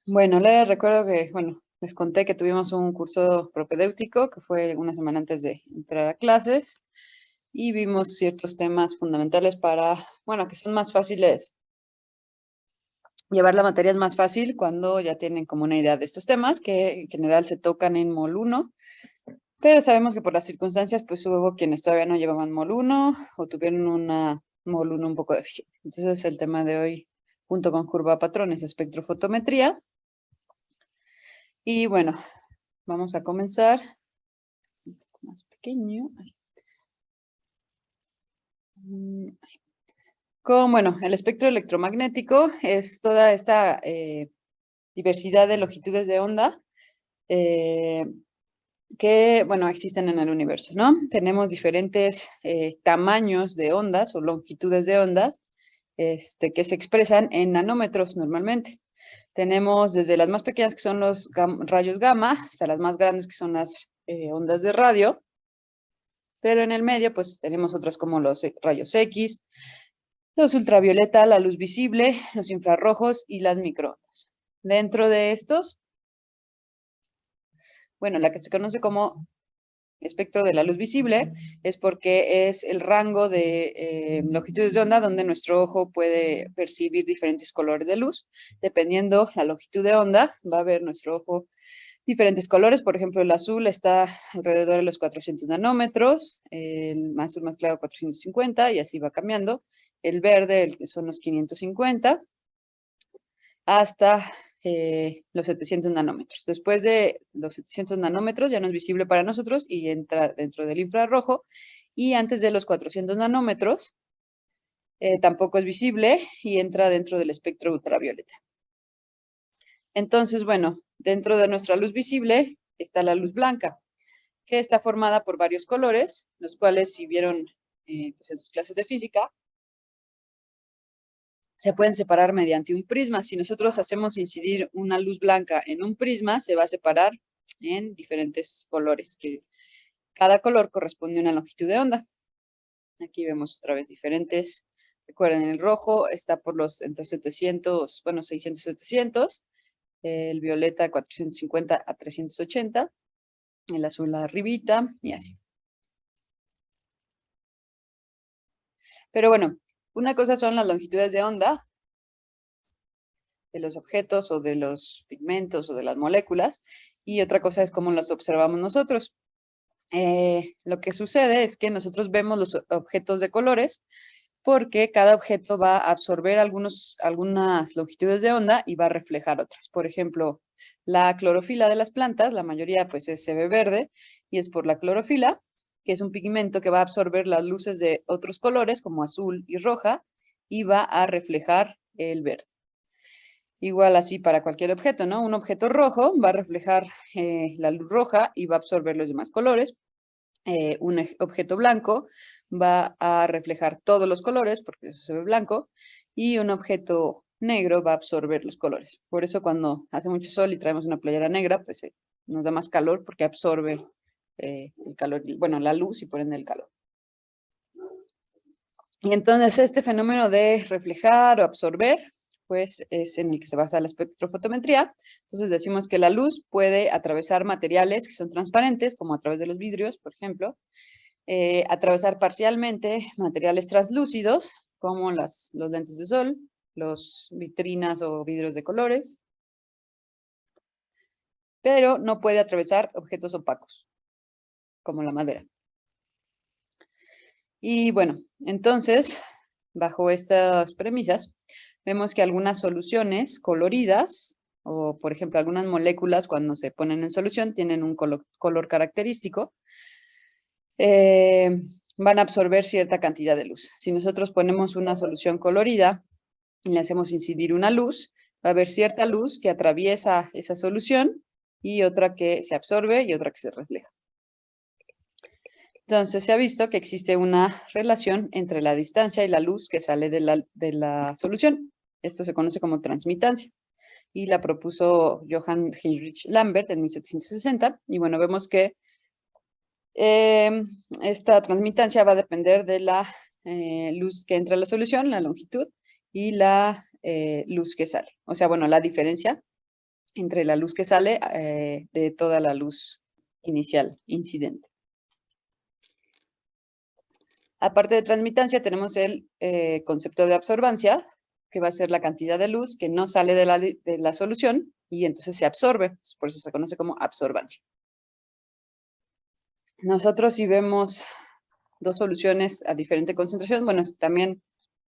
Bueno, les recuerdo que, bueno, les conté que tuvimos un curso propedéutico que fue una semana antes de entrar a clases y vimos ciertos temas fundamentales para, bueno, que son más fáciles, llevar la materia es más fácil cuando ya tienen como una idea de estos temas que en general se tocan en Mol 1, pero sabemos que por las circunstancias pues hubo quienes todavía no llevaban Mol 1 o tuvieron una Mol 1 un poco deficiente. Entonces el tema de hoy, junto con curva patrones, espectrofotometría. Y bueno, vamos a comenzar. Más pequeño. Con, bueno, el espectro electromagnético es toda esta diversidad de longitudes de onda eh, que, bueno, existen en el universo, ¿no? Tenemos diferentes tamaños de ondas o longitudes de ondas que se expresan en nanómetros normalmente. Tenemos desde las más pequeñas que son los rayos gamma hasta las más grandes que son las ondas de radio. Pero en el medio, pues tenemos otras como los rayos X, los ultravioleta, la luz visible, los infrarrojos y las microondas. Dentro de estos, bueno, la que se conoce como espectro de la luz visible es porque es el rango de longitudes de onda donde nuestro ojo puede percibir diferentes colores de luz. Dependiendo la longitud de onda, va a ver nuestro ojo diferentes colores. Por ejemplo, el azul está alrededor de los 400 nanómetros, el azul más claro 450 y así va cambiando. El verde, el que son los 550, hasta los 700 nanómetros. Después de los 700 nanómetros ya no es visible para nosotros y entra dentro del infrarrojo. Y antes de los 400 nanómetros tampoco es visible y entra dentro del espectro ultravioleta. Entonces, bueno, dentro de nuestra luz visible está la luz blanca, que está formada por varios colores, los cuales, si vieron pues en sus clases de física, se pueden separar mediante un prisma. Si nosotros hacemos incidir una luz blanca en un prisma, se va a separar en diferentes colores, que cada color corresponde a una longitud de onda. Aquí vemos otra vez diferentes. Recuerden, el rojo está por los entre 700, bueno, 600, 700. El violeta 450 a 380. El azul arribita y así. Pero bueno, una cosa son las longitudes de onda de los objetos o de los pigmentos o de las moléculas, y otra cosa es cómo las observamos nosotros. Lo que sucede es que nosotros vemos los objetos de colores porque cada objeto va a absorber algunas longitudes de onda y va a reflejar otras. Por ejemplo, la clorofila de las plantas, la mayoría pues se ve verde y es por la clorofila, que es un pigmento que va a absorber las luces de otros colores como azul y roja y va a reflejar el verde. Igual así para cualquier objeto, ¿no? Un objeto rojo va a reflejar la luz roja y va a absorber los demás colores. Un objeto blanco va a reflejar todos los colores, porque eso se ve blanco, y un objeto negro va a absorber los colores. Por eso cuando hace mucho sol y traemos una playera negra, pues nos da más calor porque absorbe el calor, bueno, la luz y por ende el calor. Y entonces este fenómeno de reflejar o absorber, pues es en el que se basa la espectrofotometría. Entonces decimos que la luz puede atravesar materiales que son transparentes, como a través de los vidrios, por ejemplo, atravesar parcialmente materiales translúcidos, como los lentes de sol, los vitrinas o vidrios de colores, pero no puede atravesar objetos opacos, como la madera. Y bueno, entonces, bajo estas premisas, vemos que algunas soluciones coloridas, o por ejemplo algunas moléculas cuando se ponen en solución, tienen un color característico, van a absorber cierta cantidad de luz. Si nosotros ponemos una solución colorida y le hacemos incidir una luz, va a haber cierta luz que atraviesa esa solución y otra que se absorbe y otra que se refleja. Entonces se ha visto que existe una relación entre la distancia y la luz que sale de la solución. Esto se conoce como transmitancia y la propuso Johann Heinrich Lambert en 1760. Y bueno, vemos que esta transmitancia va a depender de la luz que entra a la solución, la longitud, y la luz que sale. O sea, bueno, la diferencia entre la luz que sale de toda la luz inicial incidente. Aparte de transmitancia, tenemos el concepto de absorbancia, que va a ser la cantidad de luz que no sale de la solución y entonces se absorbe. Por eso se conoce como absorbancia. Nosotros si vemos dos soluciones a diferente concentración, bueno, también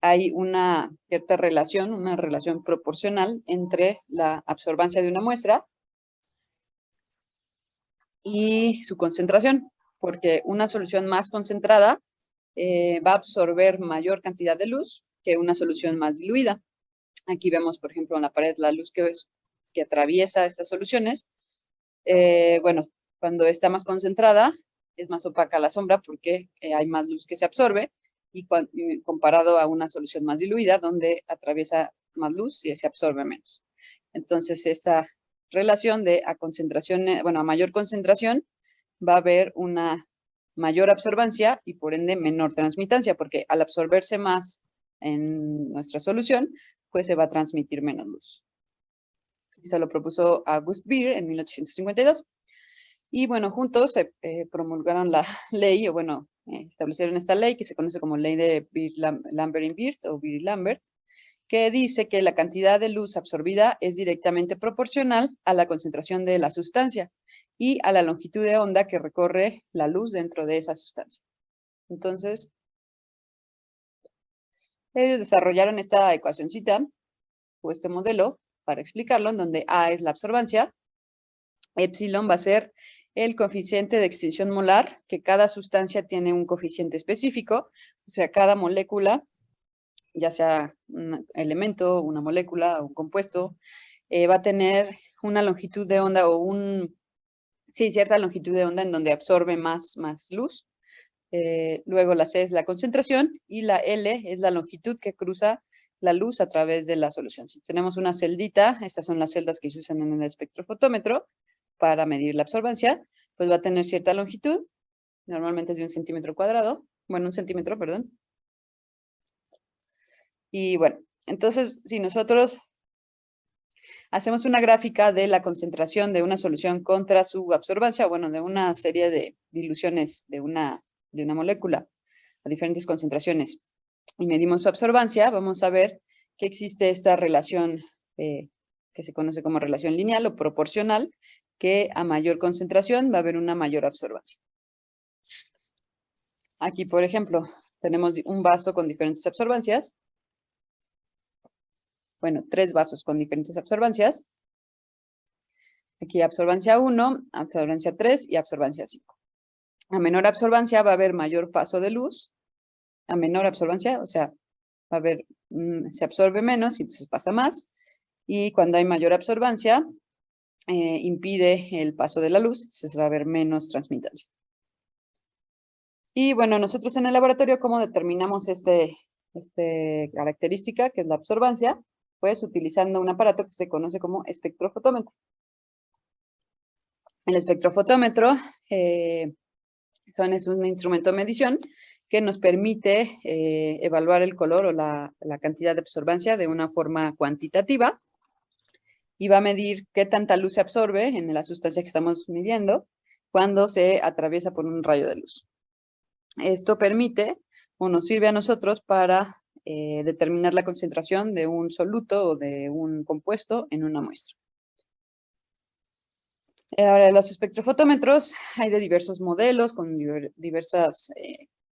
hay una cierta relación, una relación proporcional entre la absorbancia de una muestra y su concentración, porque una solución más concentrada va a absorber mayor cantidad de luz que una solución más diluida. Aquí vemos, por ejemplo, en la pared la luz que atraviesa estas soluciones. Bueno, cuando está más concentrada, es más opaca la sombra porque hay más luz que se absorbe y comparado a una solución más diluida donde atraviesa más luz y se absorbe menos. Entonces, esta relación de a concentración, bueno, a mayor concentración va a haber una mayor absorbancia y por ende menor transmitancia, porque al absorberse más en nuestra solución, pues se va a transmitir menos luz. Se lo propuso August Beer en 1852. Y bueno, juntos se promulgaron la ley, o bueno, establecieron esta ley que se conoce como ley de Lambert-Beer o Beer-Lambert, que dice que la cantidad de luz absorbida es directamente proporcional a la concentración de la sustancia y a la longitud de onda que recorre la luz dentro de esa sustancia. Entonces, ellos desarrollaron esta ecuacioncita o este modelo para explicarlo, en donde A es la absorbancia, epsilon va a ser el coeficiente de extinción molar, que cada sustancia tiene un coeficiente específico, o sea, cada molécula, ya sea un elemento, una molécula o un compuesto, va a tener una longitud de onda o cierta longitud de onda en donde absorbe más luz. Luego la C es la concentración y la L es la longitud que cruza la luz a través de la solución. Si tenemos una celdita, estas son las celdas que se usan en el espectrofotómetro para medir la absorbancia, pues va a tener cierta longitud, normalmente es de 1 centímetro cuadrado, bueno, 1 centímetro, perdón. Y bueno, entonces si nosotros hacemos una gráfica de la concentración de una solución contra su absorbancia, bueno, de una serie de diluciones de una molécula a diferentes concentraciones y medimos su absorbancia, vamos a ver que existe esta relación que se conoce como relación lineal o proporcional, que a mayor concentración va a haber una mayor absorbancia. Aquí, por ejemplo, tenemos un vaso con diferentes absorbancias. Bueno, 3 vasos con diferentes absorbancias. Aquí absorbancia 1, absorbancia 3 y absorbancia 5. A menor absorbancia va a haber mayor paso de luz. A menor absorbancia, o sea, va a haber, se absorbe menos y entonces pasa más. Y cuando hay mayor absorbancia, impide el paso de la luz, entonces va a haber menos transmitancia. Y bueno, nosotros en el laboratorio, ¿cómo determinamos esta característica, que es la absorbancia? Pues utilizando un aparato que se conoce como espectrofotómetro. El espectrofotómetro es un instrumento de medición que nos permite evaluar el color o la cantidad de absorbancia de una forma cuantitativa y va a medir qué tanta luz se absorbe en la sustancia que estamos midiendo cuando se atraviesa por un rayo de luz. Esto permite o nos sirve a nosotros para determinar la concentración de un soluto o de un compuesto en una muestra. Ahora, los espectrofotómetros hay de diversos modelos con diversas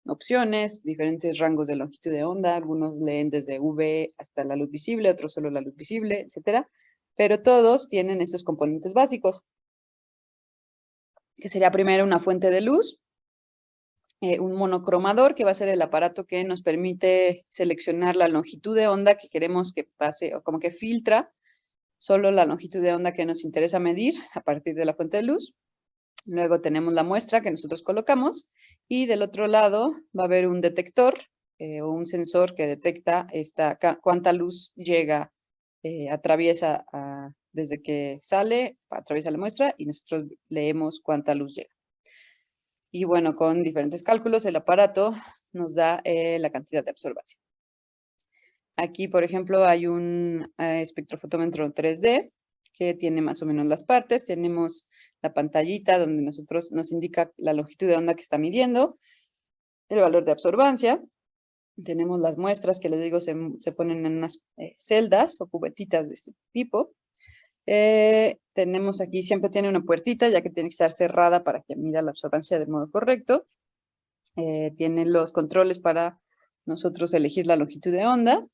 opciones, diferentes rangos de longitud de onda. Algunos leen desde UV hasta la luz visible, otros solo la luz visible, etcétera. Pero todos tienen estos componentes básicos, que sería primero una fuente de luz, un monocromador, que va a ser el aparato que nos permite seleccionar la longitud de onda que queremos que pase, o como que filtra solo la longitud de onda que nos interesa medir a partir de la fuente de luz. Luego tenemos la muestra que nosotros colocamos y del otro lado va a haber un detector o un sensor que detecta cuánta luz llega, atraviesa desde que sale, atraviesa la muestra y nosotros leemos cuánta luz llega. Y bueno, con diferentes cálculos el aparato nos da la cantidad de absorbancia. Aquí, por ejemplo, hay un espectrofotómetro 3D que tiene más o menos las partes. Tenemos la pantallita donde nos indica la longitud de onda que está midiendo, el valor de absorbancia. Tenemos las muestras que les digo se ponen en unas celdas o cubetitas de este tipo. Tenemos aquí, siempre tiene una puertita, ya que tiene que estar cerrada para que mida la absorbancia de modo correcto. Tiene los controles para nosotros elegir la longitud de onda.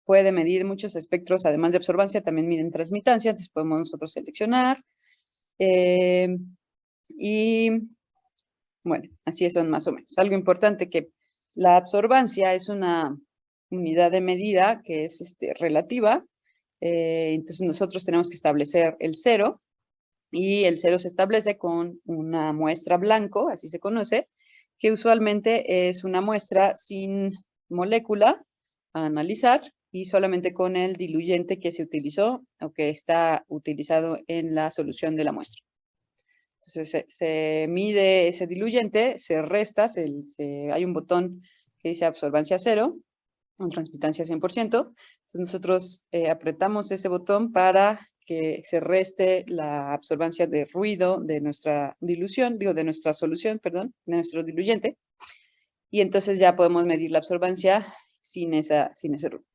Puede medir muchos espectros, además de absorbancia, también miden transmitancia, entonces podemos nosotros seleccionar. Y bueno, así son más o menos. Algo importante que la absorbancia es una unidad de medida que es relativa. Entonces nosotros tenemos que establecer el cero, y el cero se establece con una muestra blanco, así se conoce, que usualmente es una muestra sin molécula a analizar y solamente con el diluyente que se utilizó o que está utilizado en la solución de la muestra. Entonces se mide ese diluyente, se resta, hay un botón que dice absorbancia cero, con transmitancia 100%. Entonces nosotros apretamos ese botón para que se reste la absorbancia de ruido de nuestra dilución, de nuestra solución, perdón, de nuestro diluyente. Y entonces ya podemos medir la absorbancia sin ese ruido.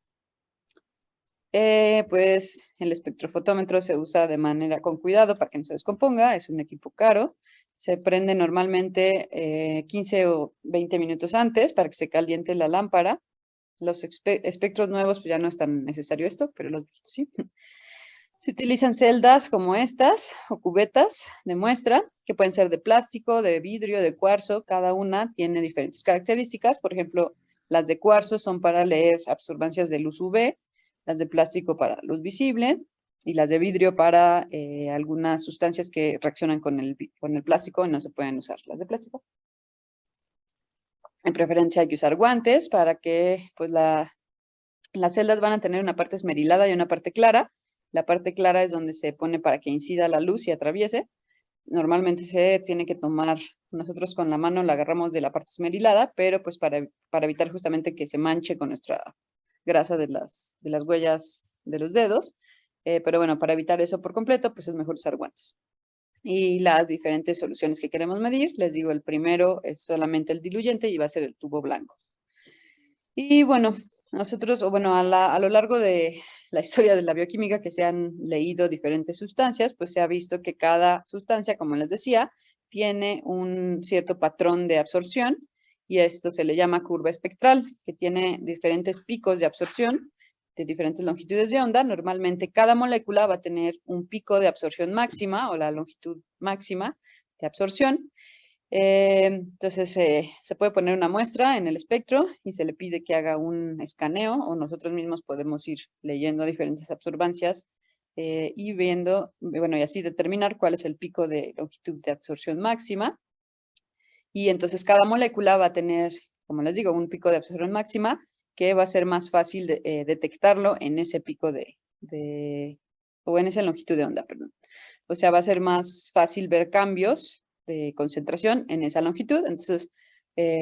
Pues el espectrofotómetro se usa de manera con cuidado para que no se descomponga, es un equipo caro. Se prende normalmente 15 o 20 minutos antes para que se caliente la lámpara. Los espectros nuevos pues ya no es tan necesario esto, pero los viejitos sí. Se utilizan celdas como estas o cubetas de muestra que pueden ser de plástico, de vidrio, de cuarzo. Cada una tiene diferentes características. Por ejemplo, las de cuarzo son para leer absorbancias de luz UV, las de plástico para luz visible y las de vidrio para algunas sustancias que reaccionan con el plástico y no se pueden usar las de plástico. En preferencia hay que usar guantes para que pues las celdas van a tener una parte esmerilada y una parte clara. La parte clara es donde se pone para que incida la luz y atraviese. Normalmente se tiene que tomar, nosotros con la mano la agarramos de la parte esmerilada, pero pues para evitar justamente que se manche con nuestra grasa de las huellas de los dedos. Pero bueno, para evitar eso por completo, pues es mejor usar guantes. Y las diferentes soluciones que queremos medir, les digo, el primero es solamente el diluyente y va a ser el tubo blanco. Y bueno, nosotros, a lo largo de la historia de la bioquímica que se han leído diferentes sustancias, pues se ha visto que cada sustancia, como les decía, tiene un cierto patrón de absorción y esto se le llama curva espectral, que tiene diferentes picos de absorción de diferentes longitudes de onda. Normalmente cada molécula va a tener un pico de absorción máxima o la longitud máxima de absorción. Entonces se puede poner una muestra en el espectro y se le pide que haga un escaneo o nosotros mismos podemos ir leyendo diferentes absorbancias y viendo, bueno, y así determinar cuál es el pico de longitud de absorción máxima. Y entonces cada molécula va a tener, como les digo, un pico de absorción máxima que va a ser más fácil detectarlo en ese pico o en esa longitud de onda, perdón. O sea, va a ser más fácil ver cambios de concentración en esa longitud. Entonces,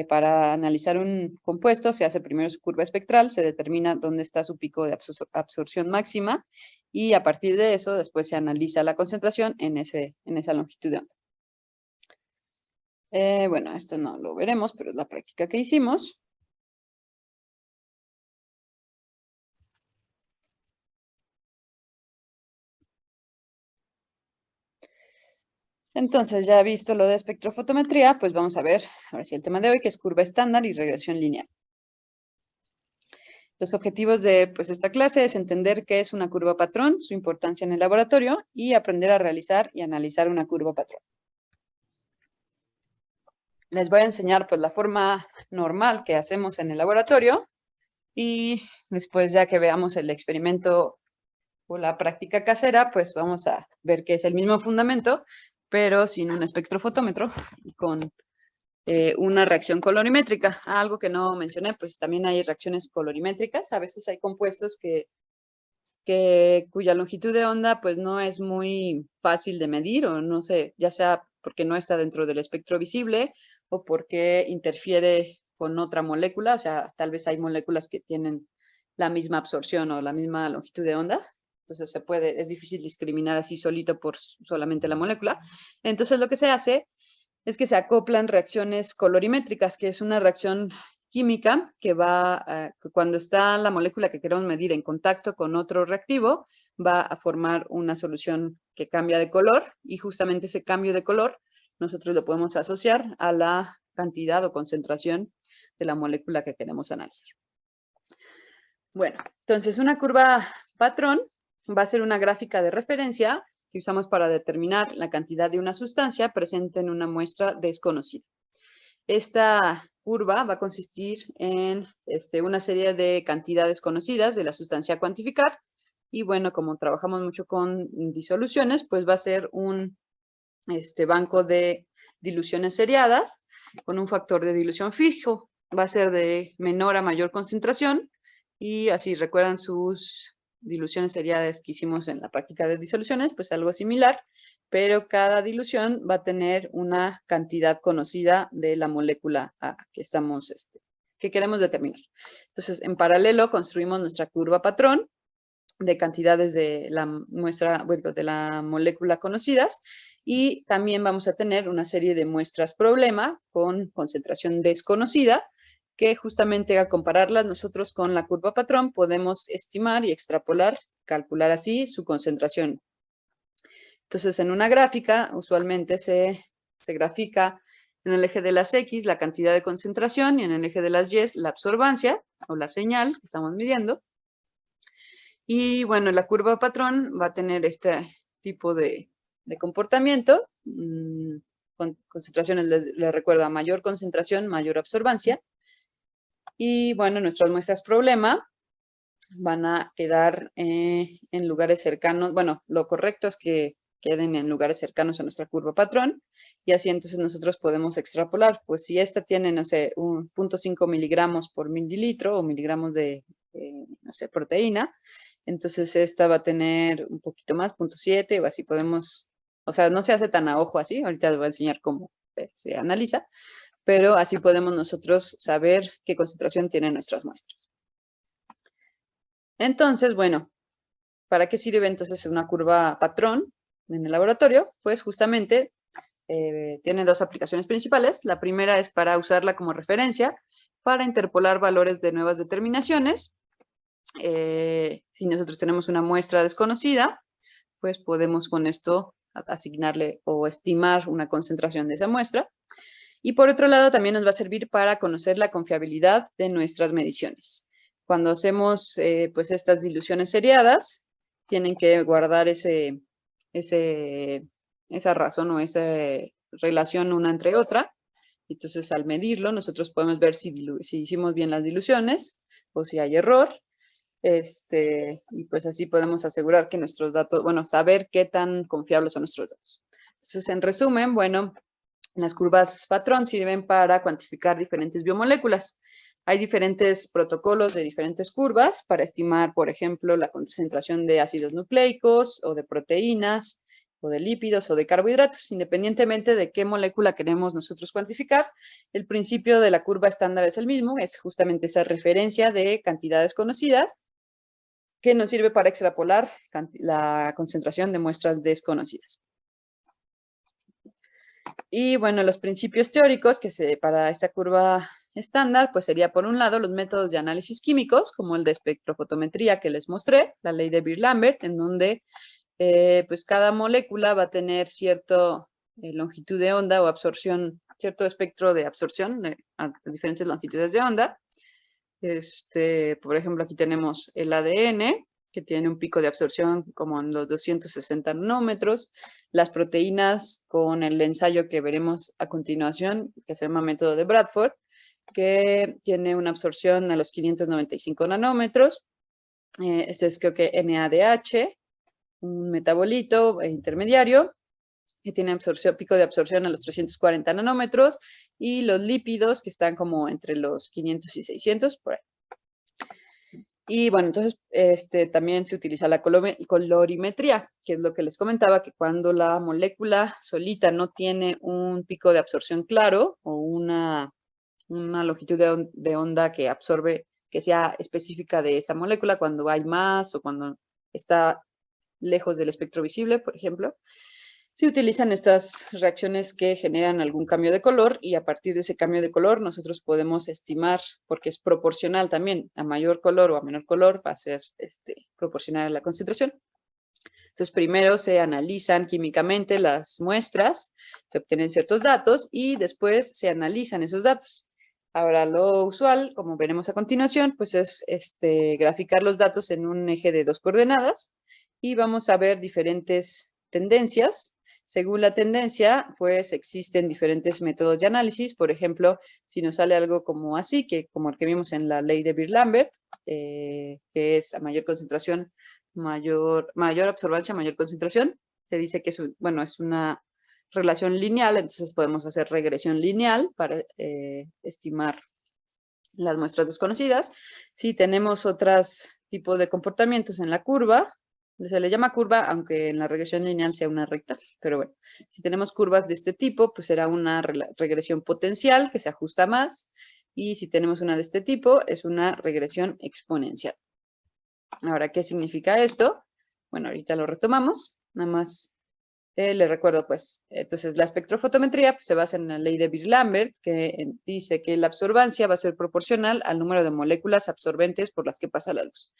para analizar un compuesto, se hace primero su curva espectral, se determina dónde está su pico de absorción máxima y a partir de eso, después se analiza la concentración en esa longitud de onda. Bueno, esto no lo veremos, pero es la práctica que hicimos. Entonces, ya visto lo de espectrofotometría, pues vamos a ver, ahora sí, el tema de hoy, que es curva estándar y regresión lineal. Los objetivos de esta clase es entender qué es una curva patrón, su importancia en el laboratorio y aprender a realizar y analizar una curva patrón. Les voy a enseñar la forma normal que hacemos en el laboratorio y después ya que veamos el experimento o la práctica casera, pues vamos a ver que es el mismo fundamento, pero sin un espectrofotómetro y con una reacción colorimétrica. Algo que no mencioné, pues también hay reacciones colorimétricas. A veces hay compuestos cuya longitud de onda pues no es muy fácil de medir o no sé, ya sea porque no está dentro del espectro visible o porque interfiere con otra molécula. O sea, tal vez hay moléculas que tienen la misma absorción o la misma longitud de onda. Entonces es difícil discriminar así solito por solamente la molécula. Entonces lo que se hace es que se acoplan reacciones colorimétricas, que es una reacción química que cuando está la molécula que queremos medir en contacto con otro reactivo, va a formar una solución que cambia de color, y justamente ese cambio de color nosotros lo podemos asociar a la cantidad o concentración de la molécula que queremos analizar. Bueno, entonces una curva patrón va a ser una gráfica de referencia que usamos para determinar la cantidad de una sustancia presente en una muestra desconocida. Esta curva va a consistir en una serie de cantidades conocidas de la sustancia a cuantificar. Y bueno, como trabajamos mucho con disoluciones, pues va a ser un banco de diluciones seriadas con un factor de dilución fijo. Va a ser de menor a mayor concentración. Y así recuerdan sus diluciones seriadas que hicimos en la práctica de disoluciones, pues algo similar, pero cada dilución va a tener una cantidad conocida de la molécula que queremos determinar. Entonces, en paralelo construimos nuestra curva patrón de cantidades de la muestra, bueno, de la molécula conocidas, y también vamos a tener una serie de muestras problema con concentración desconocida, que justamente al compararlas nosotros con la curva patrón podemos estimar y extrapolar, calcular así su concentración. Entonces, en una gráfica usualmente se grafica en el eje de las X la cantidad de concentración y en el eje de las Y la absorbancia o la señal que estamos midiendo. Y bueno, la curva patrón va a tener este tipo de comportamiento. Concentraciones, les recuerdo, a mayor concentración, mayor absorbancia. Y bueno, nuestras muestras problema van a quedar en lugares cercanos. Bueno, lo correcto es que queden en lugares cercanos a nuestra curva patrón. Y así entonces nosotros podemos extrapolar. Pues si esta tiene, no sé, 0.5 miligramos por mililitro o miligramos de, no sé, proteína, entonces esta va a tener un poquito más, 0.7, o así podemos, o sea, no se hace tan a ojo así. Ahorita les voy a enseñar cómo se analiza, pero así podemos nosotros saber qué concentración tienen nuestras muestras. Entonces, bueno, ¿para qué sirve entonces una curva patrón en el laboratorio? Pues justamente tiene dos aplicaciones principales. La primera es para usarla como referencia para interpolar valores de nuevas determinaciones. Si nosotros tenemos una muestra desconocida, pues podemos con esto asignarle o estimar una concentración de esa muestra. Y por otro lado, también nos va a servir para conocer la confiabilidad de nuestras mediciones. Cuando hacemos pues estas diluciones seriadas, tienen que guardar esa razón o esa relación una entre otra. Entonces, al medirlo, nosotros podemos ver si hicimos bien las diluciones o si hay error. Y pues así podemos asegurar que nuestros datos, bueno, saber qué tan confiables son nuestros datos. Entonces, en resumen, bueno, las curvas patrón sirven para cuantificar diferentes biomoléculas. Hay diferentes protocolos de diferentes curvas para estimar, por ejemplo, la concentración de ácidos nucleicos o de proteínas o de lípidos o de carbohidratos. Independientemente de qué molécula queremos nosotros cuantificar, el principio de la curva estándar es el mismo, es justamente esa referencia de cantidades conocidas que nos sirve para extrapolar la concentración de muestras desconocidas. Y bueno, los principios teóricos para esta curva estándar, pues sería por un lado los métodos de análisis químicos, como el de espectrofotometría que les mostré, la ley de Beer-Lambert, en donde pues cada molécula va a tener cierta longitud de onda o absorción, cierto espectro de absorción a diferentes longitudes de onda. Por ejemplo, aquí tenemos el ADN, que tiene un pico de absorción como en los 260 nanómetros. Las proteínas con el ensayo que veremos a continuación, que se llama método de Bradford, que tiene una absorción a los 595 nanómetros. Este es, creo que, NADH, un metabolito intermediario, que tiene pico de absorción a los 340 nanómetros, y los lípidos, que están como entre los 500 y 600, por ahí. Y bueno, entonces también se utiliza la colorimetría, que es lo que les comentaba, que cuando la molécula solita no tiene un pico de absorción claro o una longitud de onda que absorbe, que sea específica de esa molécula, cuando hay más o cuando está lejos del espectro visible, por ejemplo, se utilizan estas reacciones que generan algún cambio de color y a partir de ese cambio de color nosotros podemos estimar, porque es proporcional también, a mayor color o a menor color va a ser proporcional a la concentración. Entonces, primero se analizan químicamente las muestras, se obtienen ciertos datos y después se analizan esos datos. Ahora, lo usual, como veremos a continuación, pues es graficar los datos en un eje de 2 coordenadas y vamos a ver diferentes tendencias. Según la tendencia, pues existen diferentes métodos de análisis. Por ejemplo, si nos sale algo como así, como el que vimos en la ley de Beer-Lambert, que es a mayor concentración, mayor absorbancia, mayor concentración, se dice que es una relación lineal, entonces podemos hacer regresión lineal para estimar las muestras desconocidas. Si tenemos otros tipos de comportamientos en la curva, se le llama curva, aunque en la regresión lineal sea una recta, pero bueno, si tenemos curvas de este tipo, pues será una regresión potencial que se ajusta más, y si tenemos una de este tipo, es una regresión exponencial. Ahora, ¿qué significa esto? Bueno, ahorita lo retomamos, nada más les recuerdo, pues, entonces la espectrofotometría pues, se basa en la ley de Beer-Lambert, que dice que la absorbancia va a ser proporcional al número de moléculas absorbentes por las que pasa la luz.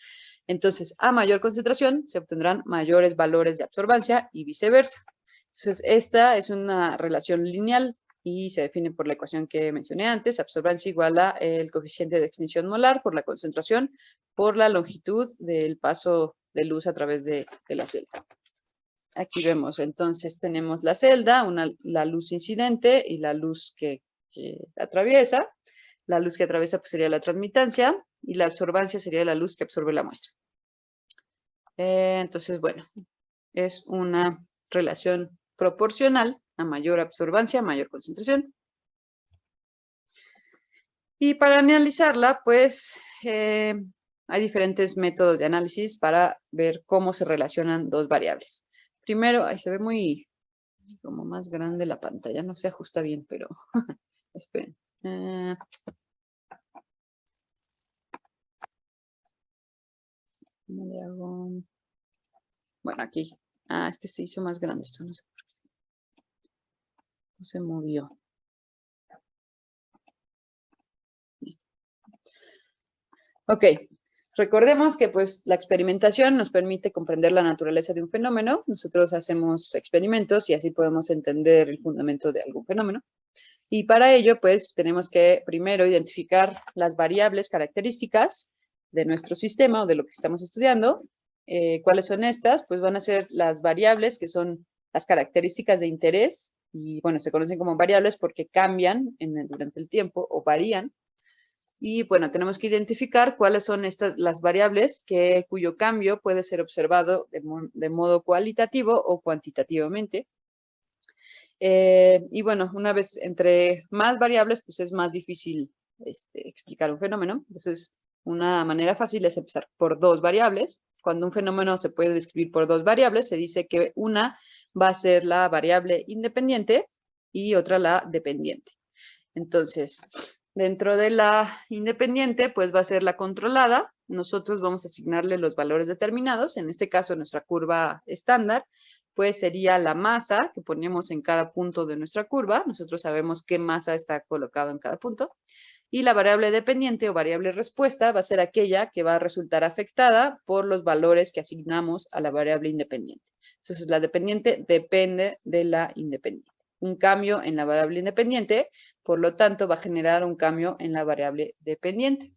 Entonces, a mayor concentración se obtendrán mayores valores de absorbancia y viceversa. Entonces, esta es una relación lineal y se define por la ecuación que mencioné antes, absorbancia igual a el coeficiente de extinción molar por la concentración por la longitud del paso de luz a través de la celda. Aquí vemos, entonces tenemos la celda, la luz incidente y la luz que atraviesa. La luz que atraviesa pues, sería la transmitancia y la absorbancia sería la luz que absorbe la muestra. Entonces, bueno, es una relación proporcional a mayor absorbancia, mayor concentración. Y para analizarla, pues, hay diferentes métodos de análisis para ver cómo se relacionan dos variables. Primero, ahí se ve muy como más grande la pantalla, no se ajusta bien, pero esperen. ¿Cómo le hago? Bueno, aquí. Es que se hizo más grande esto, no sé por qué. No se movió. Listo. Ok. Recordemos que pues la experimentación nos permite comprender la naturaleza de un fenómeno. Nosotros hacemos experimentos y así podemos entender el fundamento de algún fenómeno. Y para ello, pues, tenemos que primero identificar las variables características de nuestro sistema o de lo que estamos estudiando. ¿Cuáles son estas? Pues van a ser las variables que son las características de interés y, bueno, se conocen como variables porque cambian durante el tiempo o varían. Y, bueno, tenemos que identificar cuáles son las variables cuyo cambio puede ser observado de modo cualitativo o cuantitativamente. Y bueno, una vez entre más variables, pues es más difícil explicar un fenómeno. Entonces, una manera fácil es empezar por dos variables. Cuando un fenómeno se puede describir por dos variables, se dice que una va a ser la variable independiente y otra la dependiente. Entonces, dentro de la independiente, pues va a ser la controlada. Nosotros vamos a asignarle los valores determinados. En este caso, nuestra curva estándar, pues sería la masa que ponemos en cada punto de nuestra curva. Nosotros sabemos qué masa está colocado en cada punto. Y la variable dependiente o variable respuesta va a ser aquella que va a resultar afectada por los valores que asignamos a la variable independiente. Entonces, la dependiente depende de la independiente. Un cambio en la variable independiente, por lo tanto, va a generar un cambio en la variable dependiente.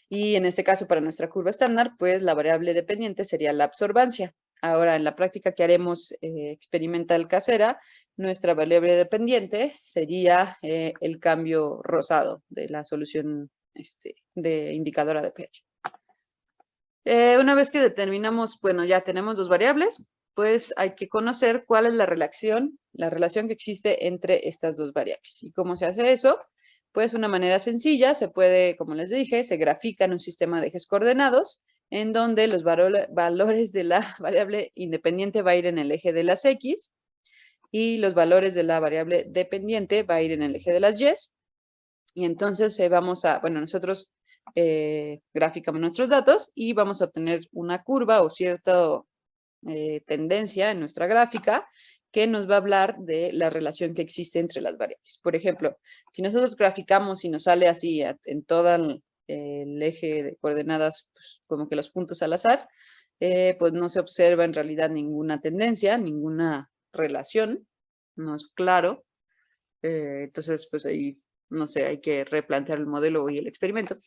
Y en este caso, para nuestra curva estándar, pues la variable dependiente sería la absorbancia. Ahora, en la práctica que haremos experimental casera, nuestra variable dependiente sería el cambio rosado de la solución de indicadora de pH. Una vez que determinamos, bueno, ya tenemos dos variables, pues hay que conocer cuál es la relación que existe entre estas dos variables. ¿Y cómo se hace eso? Pues una manera sencilla, se puede, como les dije, se grafica en un sistema de ejes coordenados, en donde los valores de la variable independiente va a ir en el eje de las X, y los valores de la variable dependiente va a ir en el eje de las Y. Y entonces bueno, nosotros graficamos nuestros datos y vamos a obtener una curva o cierto tendencia en nuestra gráfica que nos va a hablar de la relación que existe entre las variables. Por ejemplo, si nosotros graficamos y nos sale así en todo el eje de coordenadas, pues, como que los puntos al azar, pues no se observa en realidad ninguna tendencia, ninguna relación, no es claro. Entonces, pues ahí, no sé, hay que replantear el modelo y el experimento.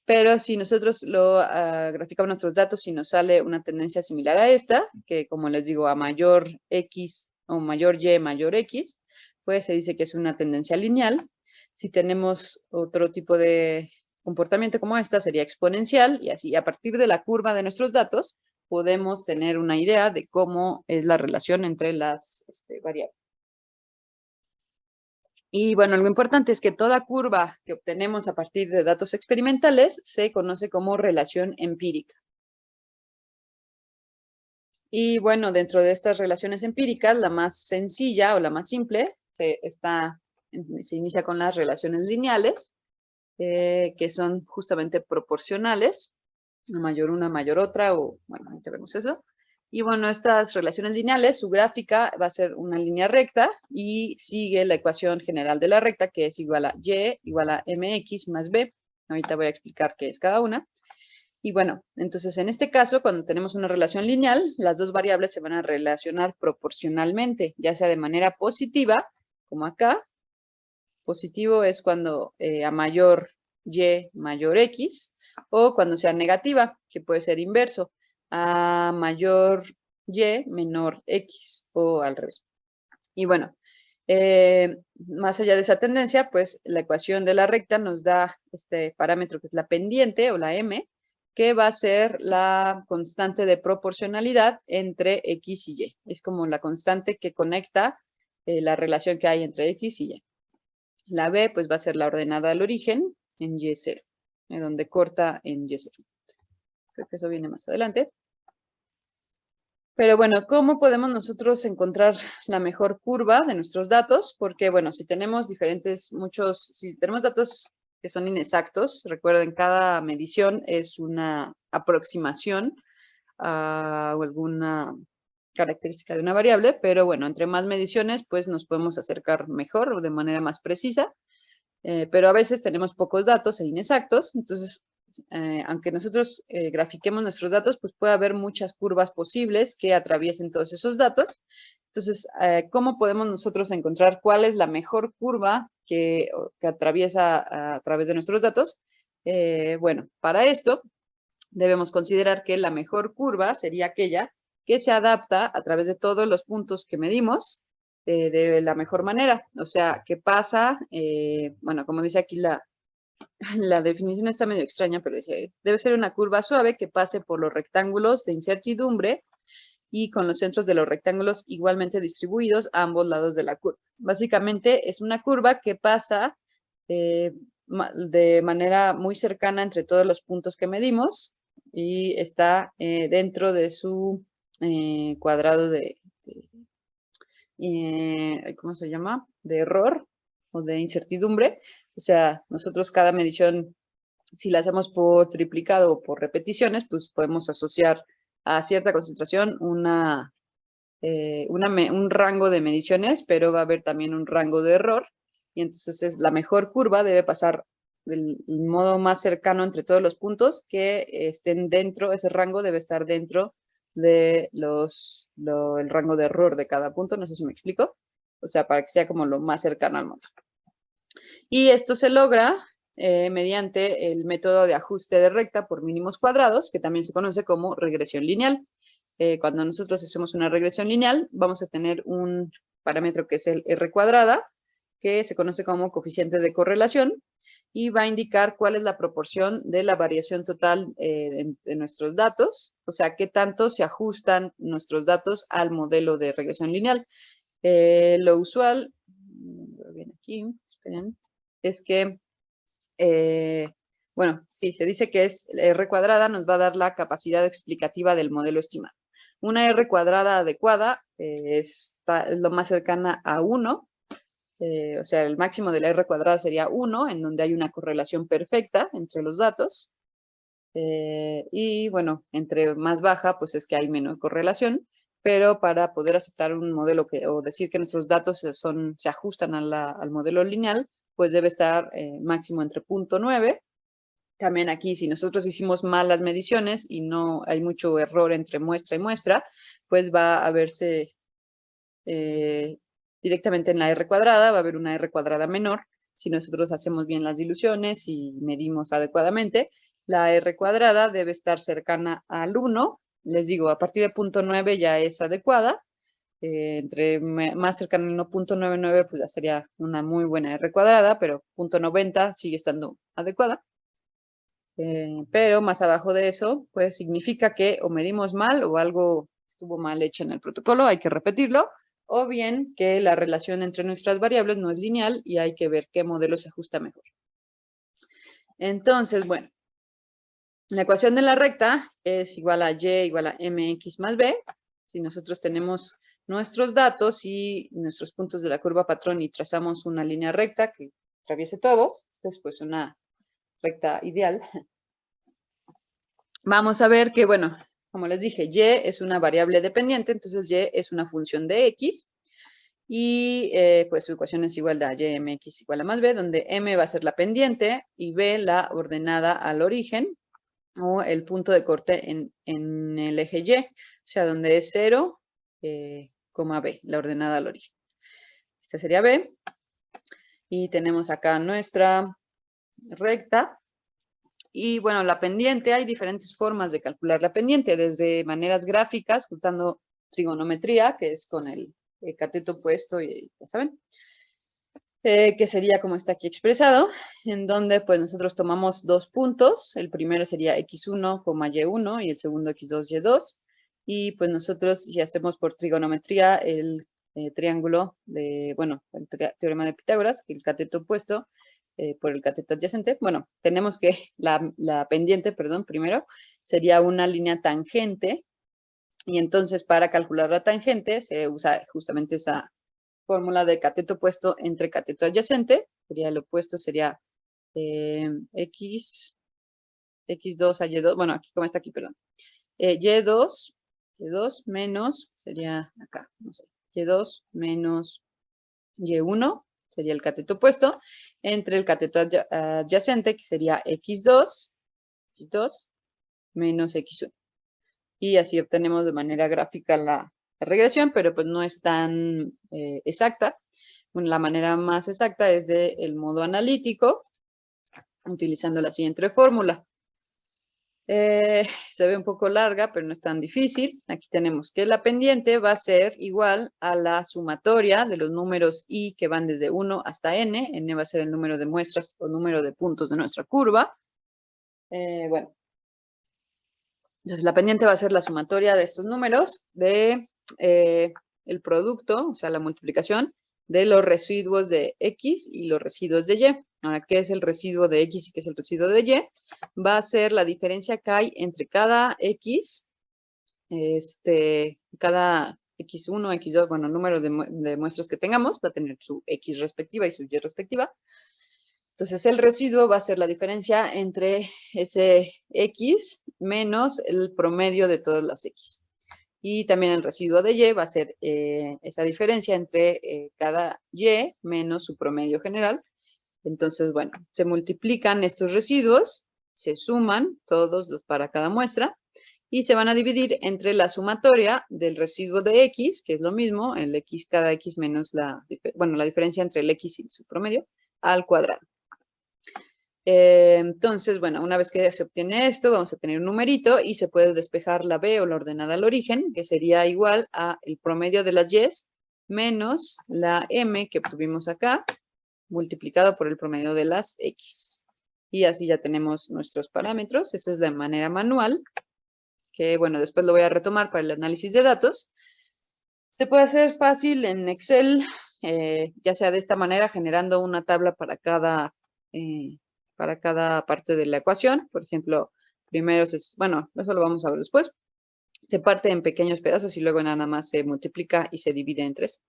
Pero si nosotros graficamos nuestros datos y nos sale una tendencia similar a esta, que como les digo, a mayor X o mayor Y mayor X, pues se dice que es una tendencia lineal. Si tenemos otro tipo de comportamiento como esta, sería exponencial, y así a partir de la curva de nuestros datos, podemos tener una idea de cómo es la relación entre las variables. Y bueno, algo importante es que toda curva que obtenemos a partir de datos experimentales se conoce como relación empírica. Y bueno, dentro de estas relaciones empíricas, la más sencilla o la más simple se inicia con las relaciones lineales, que son justamente proporcionales, una mayor otra, o bueno, ahorita vemos eso. Y bueno, estas relaciones lineales, su gráfica va a ser una línea recta y sigue la ecuación general de la recta, que es igual a y igual a mx más b. Ahorita voy a explicar qué es cada una. Y bueno, entonces en este caso, cuando tenemos una relación lineal, las dos variables se van a relacionar proporcionalmente, ya sea de manera positiva, como acá. Positivo es cuando a mayor y mayor x, o cuando sea negativa, que puede ser inverso, a mayor y menor x, o al revés. Y bueno, más allá de esa tendencia, pues la ecuación de la recta nos da este parámetro que es la pendiente, o la m, que va a ser la constante de proporcionalidad entre x y y. Es como la constante que conecta la relación que hay entre x y y. La b, pues va a ser la ordenada al origen en y0, donde corta en y0. Creo que eso viene más adelante. Pero bueno, ¿cómo podemos nosotros encontrar la mejor curva de nuestros datos? Porque bueno, si tenemos si tenemos datos que son inexactos, recuerden, cada medición es una aproximación a alguna característica de una variable, pero bueno, entre más mediciones, pues nos podemos acercar mejor o de manera más precisa. Pero a veces tenemos pocos datos e inexactos, entonces, aunque nosotros grafiquemos nuestros datos, pues puede haber muchas curvas posibles que atraviesen todos esos datos. Entonces, ¿cómo podemos nosotros encontrar cuál es la mejor curva que atraviesa a través de nuestros datos? Bueno, para esto debemos considerar que la mejor curva sería aquella que se adapta a través de todos los puntos que medimos de la mejor manera. O sea, que pasa, bueno, como dice aquí la definición está medio extraña, pero dice, debe ser una curva suave que pase por los rectángulos de incertidumbre y con los centros de los rectángulos igualmente distribuidos a ambos lados de la curva. Básicamente es una curva que pasa de manera muy cercana entre todos los puntos que medimos y está dentro de su cuadrado ¿cómo se llama? De error o de incertidumbre. O sea, nosotros cada medición, si la hacemos por triplicado o por repeticiones, pues podemos asociar a cierta concentración un rango de mediciones, pero va a haber también un rango de error. Y entonces la mejor curva debe pasar del modo más cercano entre todos los puntos que estén dentro, ese rango debe estar dentro de el rango de error de cada punto, no sé si me explico, o sea, para que sea como lo más cercano al modelo. Y esto se logra mediante el método de ajuste de recta por mínimos cuadrados, que también se conoce como regresión lineal. Cuando nosotros hacemos una regresión lineal, vamos a tener un parámetro que es el R cuadrada, que se conoce como coeficiente de correlación, y va a indicar cuál es la proporción de la variación total de nuestros datos, o sea, qué tanto se ajustan nuestros datos al modelo de regresión lineal. Lo usual, bien aquí, esperen, es que, bueno, sí, se dice que es R cuadrada, nos va a dar la capacidad explicativa del modelo estimado. Una R cuadrada adecuada es lo más cercana a 1, o sea, el máximo de la R cuadrada sería 1, en donde hay una correlación perfecta entre los datos. Y bueno, entre más baja, pues es que hay menos correlación, pero para poder aceptar un modelo o decir que nuestros datos se ajustan al modelo lineal, pues debe estar máximo entre 0.9. También aquí, si nosotros hicimos mal las mediciones y no hay mucho error entre muestra y muestra, pues va a verse directamente en la R cuadrada, va a haber una R cuadrada menor. Si nosotros hacemos bien las diluciones y medimos adecuadamente, la R cuadrada debe estar cercana al 1. Les digo, a partir de 0.9 ya es adecuada. Entre más cercano al 1.99, pues ya sería una muy buena R cuadrada, pero 0.90 sigue estando adecuada. Pero más abajo de eso, pues significa que o medimos mal o algo estuvo mal hecho en el protocolo, hay que repetirlo, o bien que la relación entre nuestras variables no es lineal y hay que ver qué modelo se ajusta mejor. Entonces, bueno, la ecuación de la recta es igual a y igual a mx más b. Si nosotros tenemos nuestros datos y nuestros puntos de la curva patrón y trazamos una línea recta que atraviese todo, esta es pues una recta ideal. Vamos a ver que, bueno, como les dije, y es una variable dependiente, entonces y es una función de x. Y pues su ecuación es igual a y mx igual a más b, donde m va a ser la pendiente y b la ordenada al origen o el punto de corte en el eje y, o sea, donde es 0, coma b, la ordenada al origen. Esta sería b. Y tenemos acá nuestra recta. Y bueno, la pendiente, hay diferentes formas de calcular la pendiente, desde maneras gráficas, usando trigonometría, que es con el cateto opuesto, y ya saben, que sería como está aquí expresado, en donde pues nosotros tomamos dos puntos, el primero sería x1, y1, y el segundo x2, y2, y pues nosotros ya hacemos por trigonometría el triángulo de, bueno, el teorema de Pitágoras, el cateto opuesto, por el cateto adyacente. Bueno, tenemos que la pendiente, perdón, primero, sería una línea tangente, y entonces para calcular la tangente se usa justamente esa fórmula de cateto opuesto entre cateto adyacente. Sería el opuesto, sería x2 a y2, bueno, aquí como está aquí, perdón. y2 menos, sería acá, no sé, y2 menos y1, sería el cateto opuesto, entre el cateto adyacente, que sería x2 menos x1. Y así obtenemos de manera gráfica la regresión, pero pues no es tan exacta. Bueno, la manera más exacta es del modo analítico, utilizando la siguiente fórmula. Se ve un poco larga, pero no es tan difícil. Aquí tenemos que la pendiente va a ser igual a la sumatoria de los números i que van desde 1 hasta n. N va a ser el número de muestras o número de puntos de nuestra curva. Bueno, entonces la pendiente va a ser la sumatoria de estos números de el producto, o sea, la multiplicación de los residuos de x y los residuos de y. Ahora, ¿qué es el residuo de x y qué es el residuo de y? Va a ser la diferencia que hay entre cada x, cada x1, x2, bueno, el número de muestras que tengamos, va a tener su x respectiva y su y respectiva. Entonces, el residuo va a ser la diferencia entre ese x menos el promedio de todas las x. Y también el residuo de y va a ser esa diferencia entre cada y menos su promedio general. Entonces, bueno, se multiplican estos residuos, se suman todos los para cada muestra y se van a dividir entre la sumatoria del residuo de x, que es lo mismo, el x cada x menos la diferencia entre el x y su promedio, al cuadrado. Entonces, bueno, una vez que se obtiene esto, vamos a tener un numerito y se puede despejar la b o la ordenada al origen, que sería igual a el promedio de las y menos la m que obtuvimos acá, multiplicado por el promedio de las x. Y así ya tenemos nuestros parámetros. Esa es la manera manual, que bueno, después lo voy a retomar para el análisis de datos. Se puede hacer fácil en Excel, ya sea de esta manera, generando una tabla para cada parte de la ecuación. Por ejemplo, primero, bueno, eso lo vamos a ver después. Se parte en pequeños pedazos y luego nada más se multiplica y se divide en 3,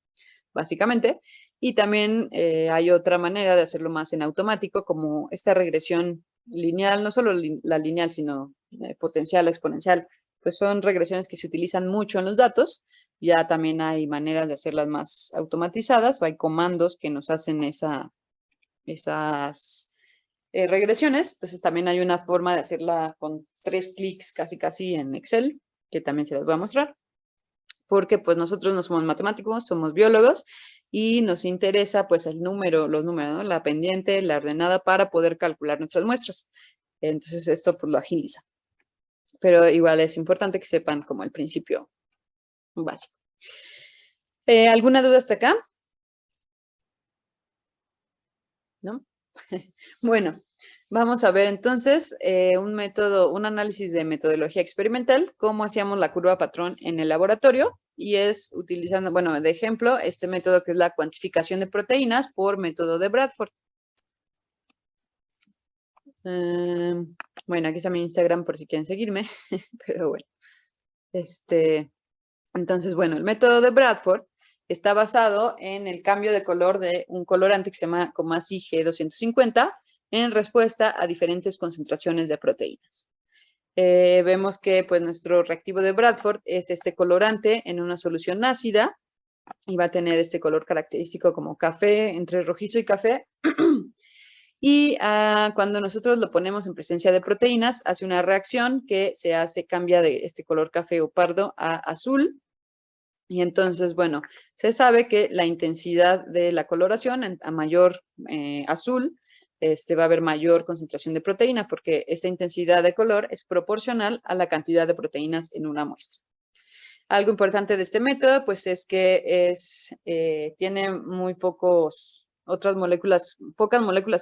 básicamente. Y también hay otra manera de hacerlo más en automático, como esta regresión lineal, no solo la lineal, sino potencial, exponencial, pues son regresiones que se utilizan mucho en los datos. Ya también hay maneras de hacerlas más automatizadas, hay comandos que nos hacen esas regresiones. Entonces también hay una forma de hacerla con 3 clics casi en Excel, que también se las voy a mostrar, porque pues nosotros no somos matemáticos, somos biólogos y nos interesa pues los números, ¿no? La pendiente, la ordenada para poder calcular nuestras muestras. Entonces esto pues lo agiliza. Pero igual es importante que sepan como el principio básico. ¿Alguna duda hasta acá? ¿No? Bueno, vamos a ver entonces un análisis de metodología experimental, cómo hacíamos la curva patrón en el laboratorio, y es utilizando, bueno, de ejemplo, este método que es la cuantificación de proteínas por método de Bradford. Bueno, aquí está mi Instagram por si quieren seguirme, pero bueno. Entonces, bueno, el método de Bradford está basado en el cambio de color de un colorante que se llama Comasi G250 en respuesta a diferentes concentraciones de proteínas. Vemos que pues, nuestro reactivo de Bradford es este colorante en una solución ácida y va a tener este color característico como café, entre rojizo y café. Y cuando nosotros lo ponemos en presencia de proteínas, hace una reacción que cambia de este color café o pardo a azul. Y entonces, bueno, se sabe que la intensidad de la coloración a mayor azul, va a haber mayor concentración de proteína porque esa intensidad de color es proporcional a la cantidad de proteínas en una muestra. Algo importante de este método, pues, es que tiene muy pocas moléculas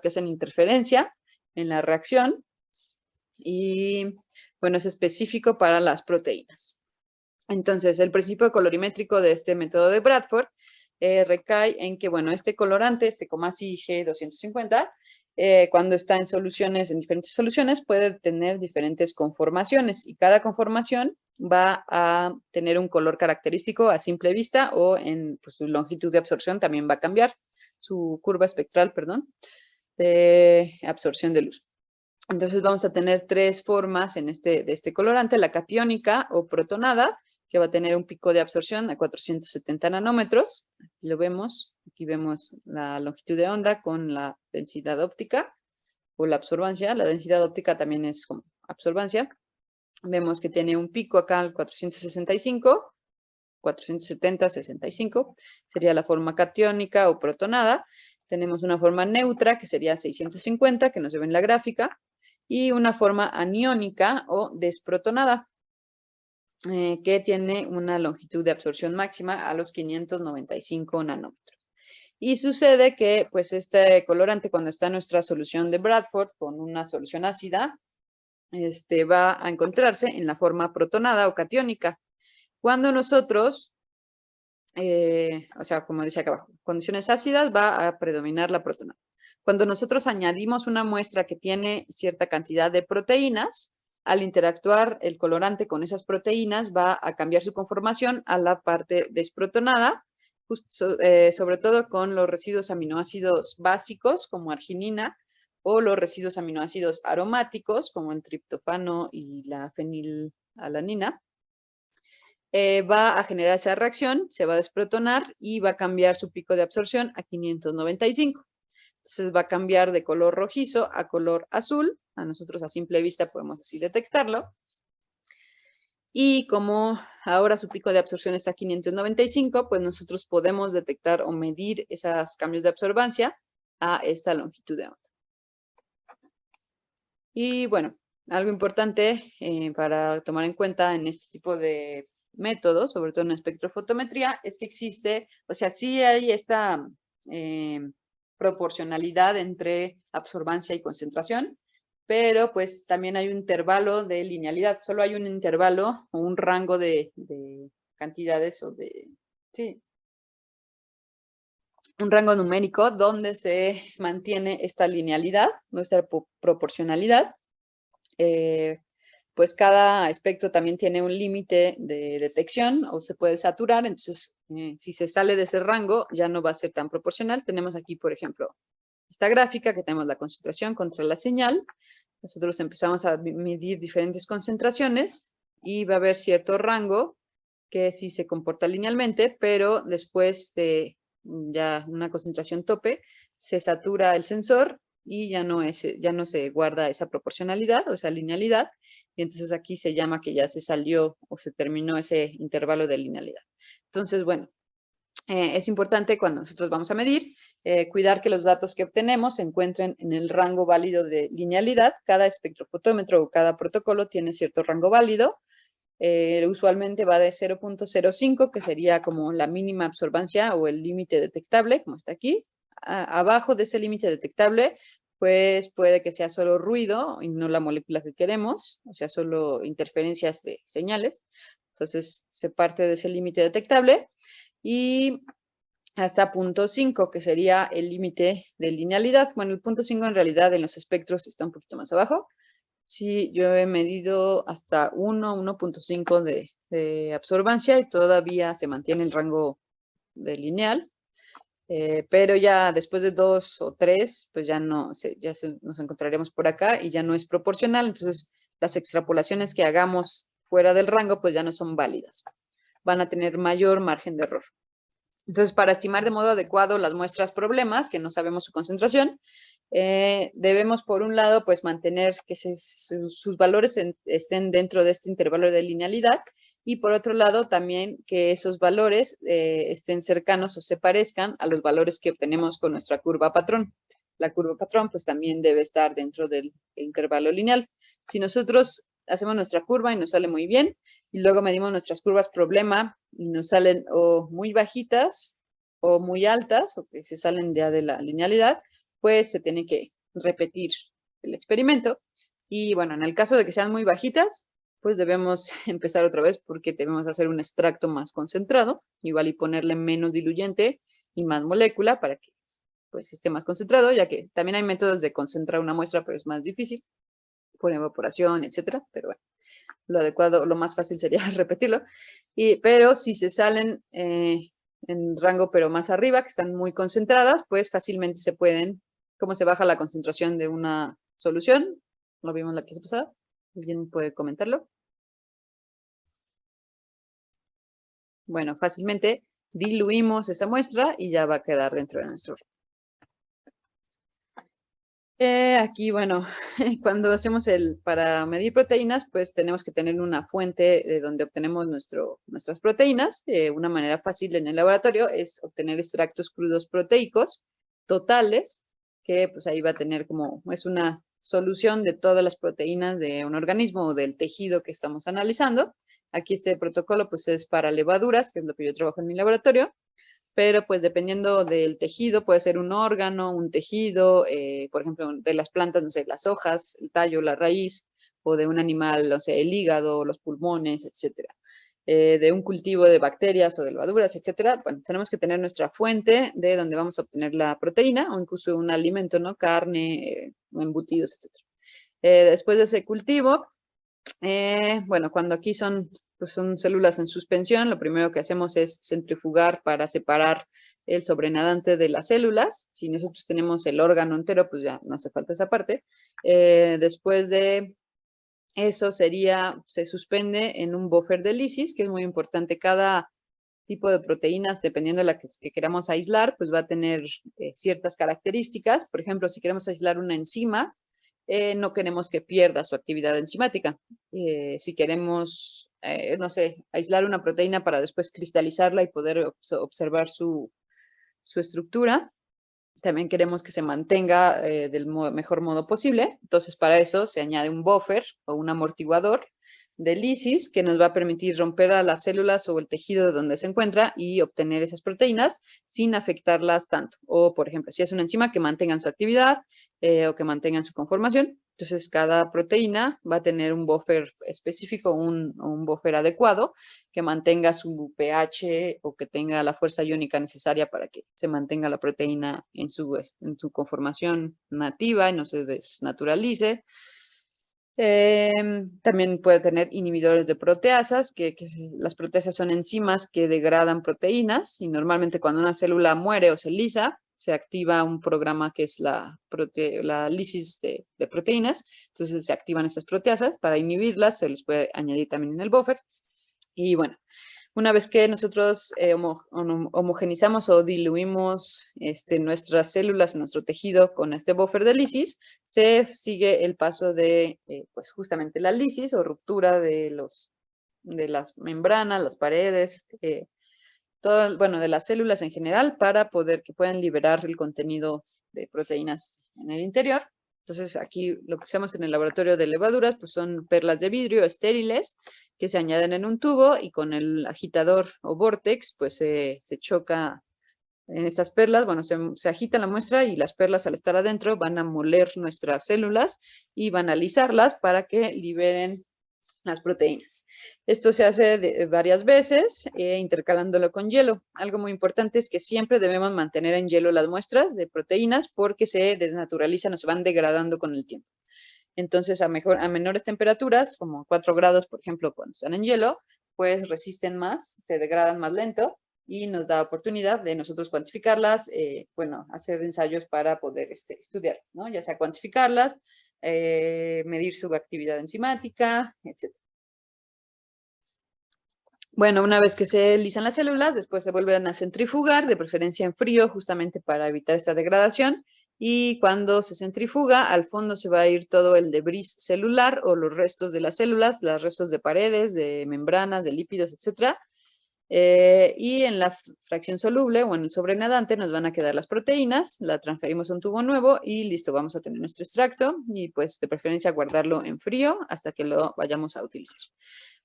que hacen interferencia en la reacción y, bueno, es específico para las proteínas. Entonces, el principio colorimétrico de este método de Bradford recae en que, bueno, este colorante, este Comasi G250, cuando está en diferentes soluciones, puede tener diferentes conformaciones y cada conformación va a tener un color característico a simple vista o en pues, su longitud de absorción también va a cambiar, su curva espectral, perdón, de absorción de luz. Entonces vamos a tener 3 formas de este colorante, la catiónica o protonada, que va a tener un pico de absorción a 470 nanómetros. Aquí lo vemos, aquí vemos la longitud de onda con la densidad óptica o la absorbancia. La densidad óptica también es como absorbancia. Vemos que tiene un pico acá al 465, 470, 65, sería la forma catiónica o protonada. Tenemos una forma neutra, que sería 650, que nos ve en la gráfica, y una forma aniónica o desprotonada, que tiene una longitud de absorción máxima a los 595 nanómetros. Y sucede que, pues, este colorante, cuando está en nuestra solución de Bradford con una solución ácida, va a encontrarse en la forma protonada o catiónica. Cuando nosotros, o sea, como decía acá abajo, condiciones ácidas va a predominar la protonada. Cuando nosotros añadimos una muestra que tiene cierta cantidad de proteínas, al interactuar el colorante con esas proteínas va a cambiar su conformación a la parte desprotonada, sobre todo con los residuos aminoácidos básicos como arginina o los residuos aminoácidos aromáticos como el triptofano y la fenilalanina. Va a generar esa reacción, se va a desprotonar y va a cambiar su pico de absorción a 595. Entonces va a cambiar de color rojizo a color azul. A nosotros a simple vista podemos así detectarlo. Y como ahora su pico de absorción está a 595, pues nosotros podemos detectar o medir esos cambios de absorbancia a esta longitud de onda. Y bueno, algo importante para tomar en cuenta en este tipo de métodos, sobre todo en espectrofotometría, es que existe, o sea, sí hay esta proporcionalidad entre absorbancia y concentración, pero pues también hay un intervalo de linealidad, solo hay un intervalo o un rango de cantidades o sí, un rango numérico donde se mantiene esta linealidad, nuestra proporcionalidad. Pues cada espectro también tiene un límite de detección o se puede saturar, entonces si se sale de ese rango ya no va a ser tan proporcional. Tenemos aquí, por ejemplo, esta gráfica que tenemos la concentración contra la señal nosotros empezamos a medir diferentes concentraciones y va a haber cierto rango que sí se comporta linealmente, pero después de ya una concentración tope, se satura el sensor y ya no se guarda esa proporcionalidad o esa linealidad, y entonces aquí se llama que ya se salió o se terminó ese intervalo de linealidad. Entonces, bueno, es importante cuando nosotros vamos a medir, cuidar que los datos que obtenemos se encuentren en el rango válido de linealidad. Cada espectrofotómetro o cada protocolo tiene cierto rango válido. Usualmente va de 0.05, que sería como la mínima absorbancia o el límite detectable, como está aquí. Abajo de ese límite detectable, pues puede que sea solo ruido y no la molécula que queremos, o sea, solo interferencias de señales. Entonces, se parte de ese límite detectable y hasta 0.5, que sería el límite de linealidad. Bueno, el 0.5 en realidad en los espectros está un poquito más abajo. Sí, yo he medido hasta 1.5 de absorbancia y todavía se mantiene el rango de lineal, pero ya después de 2 o 3, pues ya no, nos encontraremos por acá y ya no es proporcional, entonces las extrapolaciones que hagamos fuera del rango, pues ya no son válidas. Van a tener mayor margen de error. Entonces, para estimar de modo adecuado las muestras problemas, que no sabemos su concentración, debemos, por un lado, pues mantener que sus valores estén dentro de este intervalo de linealidad y, por otro lado, también que esos valores estén cercanos o se parezcan a los valores que obtenemos con nuestra curva patrón. La curva patrón, pues también debe estar dentro del intervalo lineal. Si nosotros hacemos nuestra curva y nos sale muy bien, y luego medimos nuestras curvas problema y nos salen o muy bajitas o muy altas, o que se salen ya de la linealidad, pues se tiene que repetir el experimento. Y bueno, en el caso de que sean muy bajitas, pues debemos empezar otra vez porque debemos hacer un extracto más concentrado, igual y ponerle menos diluyente y más molécula para que pues esté más concentrado, ya que también hay métodos de concentrar una muestra, pero es más difícil, por evaporación, etcétera, pero bueno, lo adecuado, lo más fácil sería repetirlo. Pero si se salen en rango pero más arriba, que están muy concentradas, pues fácilmente se pueden, ¿cómo se baja la concentración de una solución? Lo vimos la clase pasada. ¿Alguien puede comentarlo? Bueno, fácilmente diluimos esa muestra y ya va a quedar dentro de nuestro. Aquí, bueno, cuando hacemos para medir proteínas, pues tenemos que tener una fuente de donde obtenemos nuestras proteínas. Una manera fácil en el laboratorio es obtener extractos crudos proteicos totales, que pues ahí va a tener es una solución de todas las proteínas de un organismo o del tejido que estamos analizando. Aquí este protocolo pues es para levaduras, que es lo que yo trabajo en mi laboratorio, pero pues dependiendo del tejido, puede ser un órgano, un tejido, por ejemplo, de las plantas, no sé, las hojas, el tallo, la raíz, o de un animal, no sé, el hígado, los pulmones, etcétera. De un cultivo de bacterias o de levaduras, etcétera. Bueno, tenemos que tener nuestra fuente de donde vamos a obtener la proteína o incluso un alimento, ¿no? Carne, embutidos, etcétera. Después de ese cultivo, bueno, cuando aquí pues son células en suspensión, lo primero que hacemos es centrifugar para separar el sobrenadante de las células. Si nosotros tenemos el órgano entero, pues ya no hace falta esa parte. Después de eso se suspende en un buffer de lisis, que es muy importante. Cada tipo de proteínas, dependiendo de la que queramos aislar, pues va a tener ciertas características. Por ejemplo, si queremos aislar una enzima, no queremos que pierda su actividad enzimática. Si queremos, no sé, aislar una proteína para después cristalizarla y poder observar su estructura, también queremos que se mantenga del mejor modo posible. Entonces, para eso se añade un buffer o un amortiguador de lisis que nos va a permitir romper a las células o el tejido de donde se encuentra y obtener esas proteínas sin afectarlas tanto. O, por ejemplo, si es una enzima, que mantengan su actividad o que mantengan su conformación. Entonces, cada proteína va a tener un buffer específico, un buffer adecuado que mantenga su pH o que tenga la fuerza iónica necesaria para que se mantenga la proteína en su conformación nativa y no se desnaturalice. También puede tener inhibidores de proteasas, las proteasas son enzimas que degradan proteínas y normalmente cuando una célula muere o se lisa, se activa un programa que es la lisis de proteínas. Entonces se activan estas proteasas. Para inhibirlas se les puede añadir también en el buffer. Y bueno, una vez que nosotros homogenizamos o diluimos nuestras células, nuestro tejido con este buffer de lisis, se sigue el paso de pues justamente la lisis o ruptura de las membranas, las paredes, todo, bueno, de las células en general para que puedan liberar el contenido de proteínas en el interior. Entonces aquí lo que usamos en el laboratorio de levaduras pues son perlas de vidrio estériles que se añaden en un tubo y con el agitador o vortex pues se choca en estas perlas, bueno, se agita la muestra y las perlas al estar adentro van a moler nuestras células y van a alisarlas para que liberen las proteínas. Esto se hace varias veces, intercalándolo con hielo. Algo muy importante es que siempre debemos mantener en hielo las muestras de proteínas porque se desnaturalizan o se van degradando con el tiempo. Entonces, a menores temperaturas, como 4 grados, por ejemplo, cuando están en hielo, pues resisten más, se degradan más lento y nos da oportunidad de nosotros cuantificarlas, bueno, hacer ensayos para poder estudiarlas, ¿no? Ya sea cuantificarlas, medir su actividad enzimática, etc. Bueno, una vez que se lisan las células, después se vuelven a centrifugar, de preferencia en frío, justamente para evitar esta degradación. Y cuando se centrifuga, al fondo se va a ir todo el debris celular o los restos de las células, los restos de paredes, de membranas, de lípidos, etc. Y en la fracción soluble o en el sobrenadante nos van a quedar las proteínas, la transferimos a un tubo nuevo y listo, vamos a tener nuestro extracto y pues de preferencia guardarlo en frío hasta que lo vayamos a utilizar.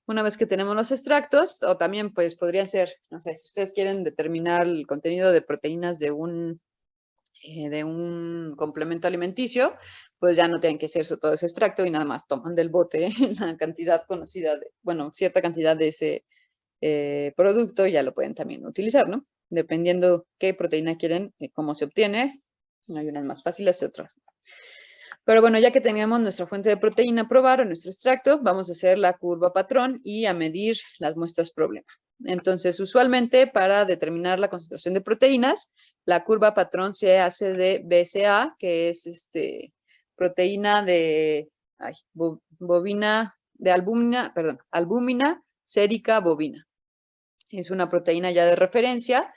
Una vez que tenemos los extractos, o también pues podrían ser, no sé, si ustedes quieren determinar el contenido de proteínas de un complemento alimenticio, pues ya no tienen que hacer todo ese extracto y nada más toman del bote la cantidad conocida, bueno, cierta cantidad de ese producto, ya lo pueden también utilizar, ¿no? Dependiendo qué proteína quieren, cómo se obtiene, hay unas más fáciles y otras no. Pero bueno, ya que tengamos nuestra fuente de proteína a probar o nuestro extracto, vamos a hacer la curva patrón y a medir las muestras problema. Entonces, usualmente para determinar la concentración de proteínas, la curva patrón se hace de BCA, que es proteína de bovina, de albúmina, perdón, albúmina sérica bovina. Es una proteína ya de referencia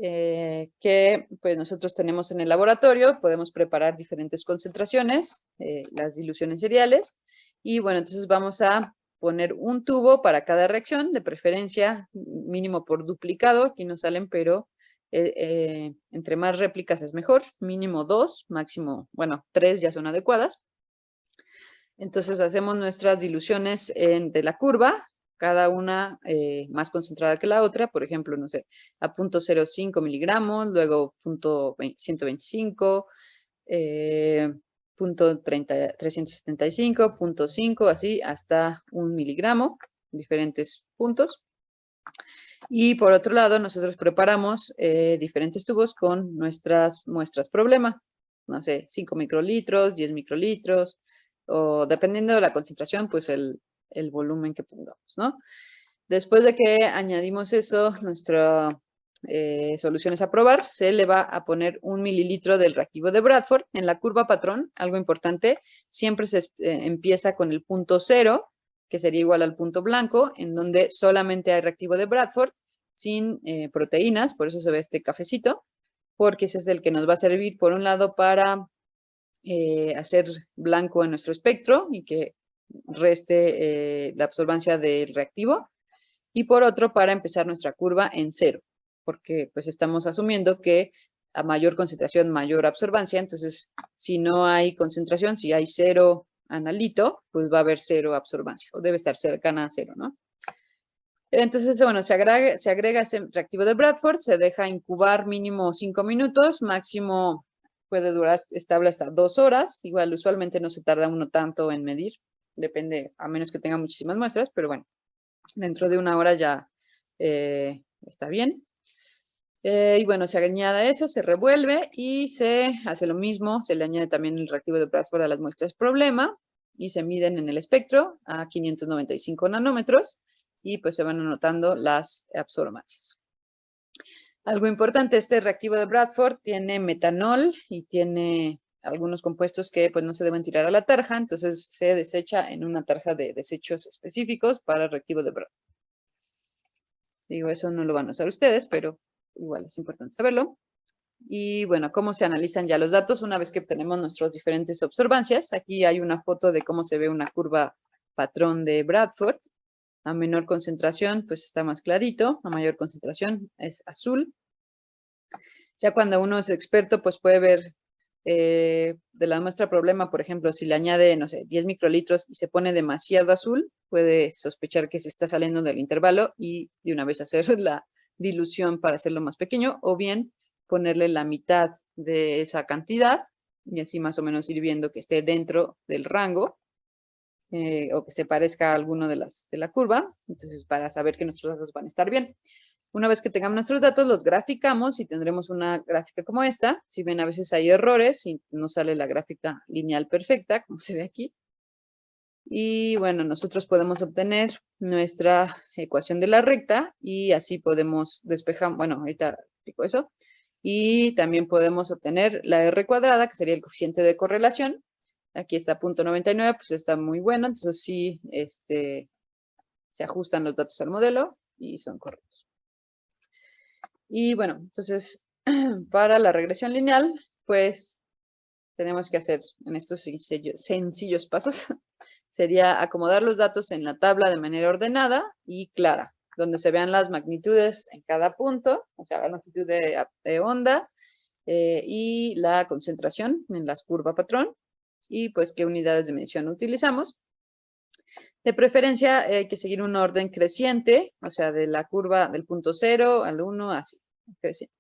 que pues nosotros tenemos en el laboratorio, podemos preparar diferentes concentraciones, las diluciones seriales, y bueno, entonces vamos a poner un tubo para cada reacción, de preferencia mínimo por duplicado, aquí no salen, pero entre más réplicas es mejor, mínimo 2, máximo, bueno, 3 ya son adecuadas. Entonces hacemos nuestras diluciones de la curva, cada una más concentrada que la otra, por ejemplo, no sé, a 0.05 miligramos, luego 125, 375, 0.5, así hasta 1 miligramo, diferentes puntos. Y por otro lado, nosotros preparamos diferentes tubos con nuestras muestras problema, no sé, 5 microlitros, 10 microlitros, o dependiendo de la concentración, pues el volumen que pongamos, ¿no? Después de que añadimos eso, nuestras soluciones a probar, se le va a poner 1 mililitro del reactivo de Bradford. En la curva patrón, algo importante, siempre se empieza con el punto 0, que sería igual al punto blanco, en donde solamente hay reactivo de Bradford, sin proteínas, por eso se ve este cafecito, porque ese es el que nos va a servir, por un lado, para hacer blanco en nuestro espectro y que reste la absorbancia del reactivo, y por otro para empezar nuestra curva en 0, porque pues estamos asumiendo que a mayor concentración, mayor absorbancia, entonces si no hay concentración, si hay 0 analito, pues va a haber 0 absorbancia, o debe estar cercana a 0, ¿no? Entonces, bueno, se agrega ese reactivo de Bradford, se deja incubar mínimo 5 minutos, máximo puede durar estable hasta 2 horas. Igual, usualmente no se tarda uno tanto en medir, depende, a menos que tenga muchísimas muestras, pero bueno, dentro de 1 hora ya está bien. Y bueno, se añade eso, se revuelve y se hace lo mismo, se le añade también el reactivo de Bradford a las muestras problema y se miden en el espectro a 595 nanómetros y pues se van anotando las absorbancias. Algo importante, este reactivo de Bradford tiene metanol y tiene algunos compuestos que pues no se deben tirar a la tarja, entonces se desecha en una tarja de desechos específicos para el reactivo de Bradford. Digo, eso no lo van a usar ustedes, pero igual es importante saberlo. Y bueno, ¿cómo se analizan ya los datos una vez que obtenemos nuestras diferentes observancias? Aquí hay una foto de cómo se ve una curva patrón de Bradford. A menor concentración, pues está más clarito. A mayor concentración es azul. Ya cuando uno es experto, pues puede ver de la muestra problema, por ejemplo, si le añade, no sé, 10 microlitros y se pone demasiado azul, puede sospechar que se está saliendo del intervalo y de una vez hacer la dilución para hacerlo más pequeño, o bien ponerle la mitad de esa cantidad y así más o menos ir viendo que esté dentro del rango o que se parezca a alguno de la curva, entonces para saber que nuestros datos van a estar bien. Una vez que tengamos nuestros datos, los graficamos y tendremos una gráfica como esta. Si ven, a veces hay errores y no sale la gráfica lineal perfecta, como se ve aquí. Y bueno, nosotros podemos obtener nuestra ecuación de la recta y así podemos despejar, bueno, ahorita explico eso. Y también podemos obtener la R cuadrada, que sería el coeficiente de correlación. Aquí está .99, pues está muy bueno, entonces sí, se ajustan los datos al modelo y son correctos. Y bueno, entonces, para la regresión lineal, pues tenemos que hacer en estos sencillos pasos, sería acomodar los datos en la tabla de manera ordenada y clara, donde se vean las magnitudes en cada punto, o sea, la longitud de onda y la concentración en las curvas patrón, y pues qué unidades de medición utilizamos. De preferencia hay que seguir un orden creciente, o sea, de la curva del punto 0 al 1, así, creciente.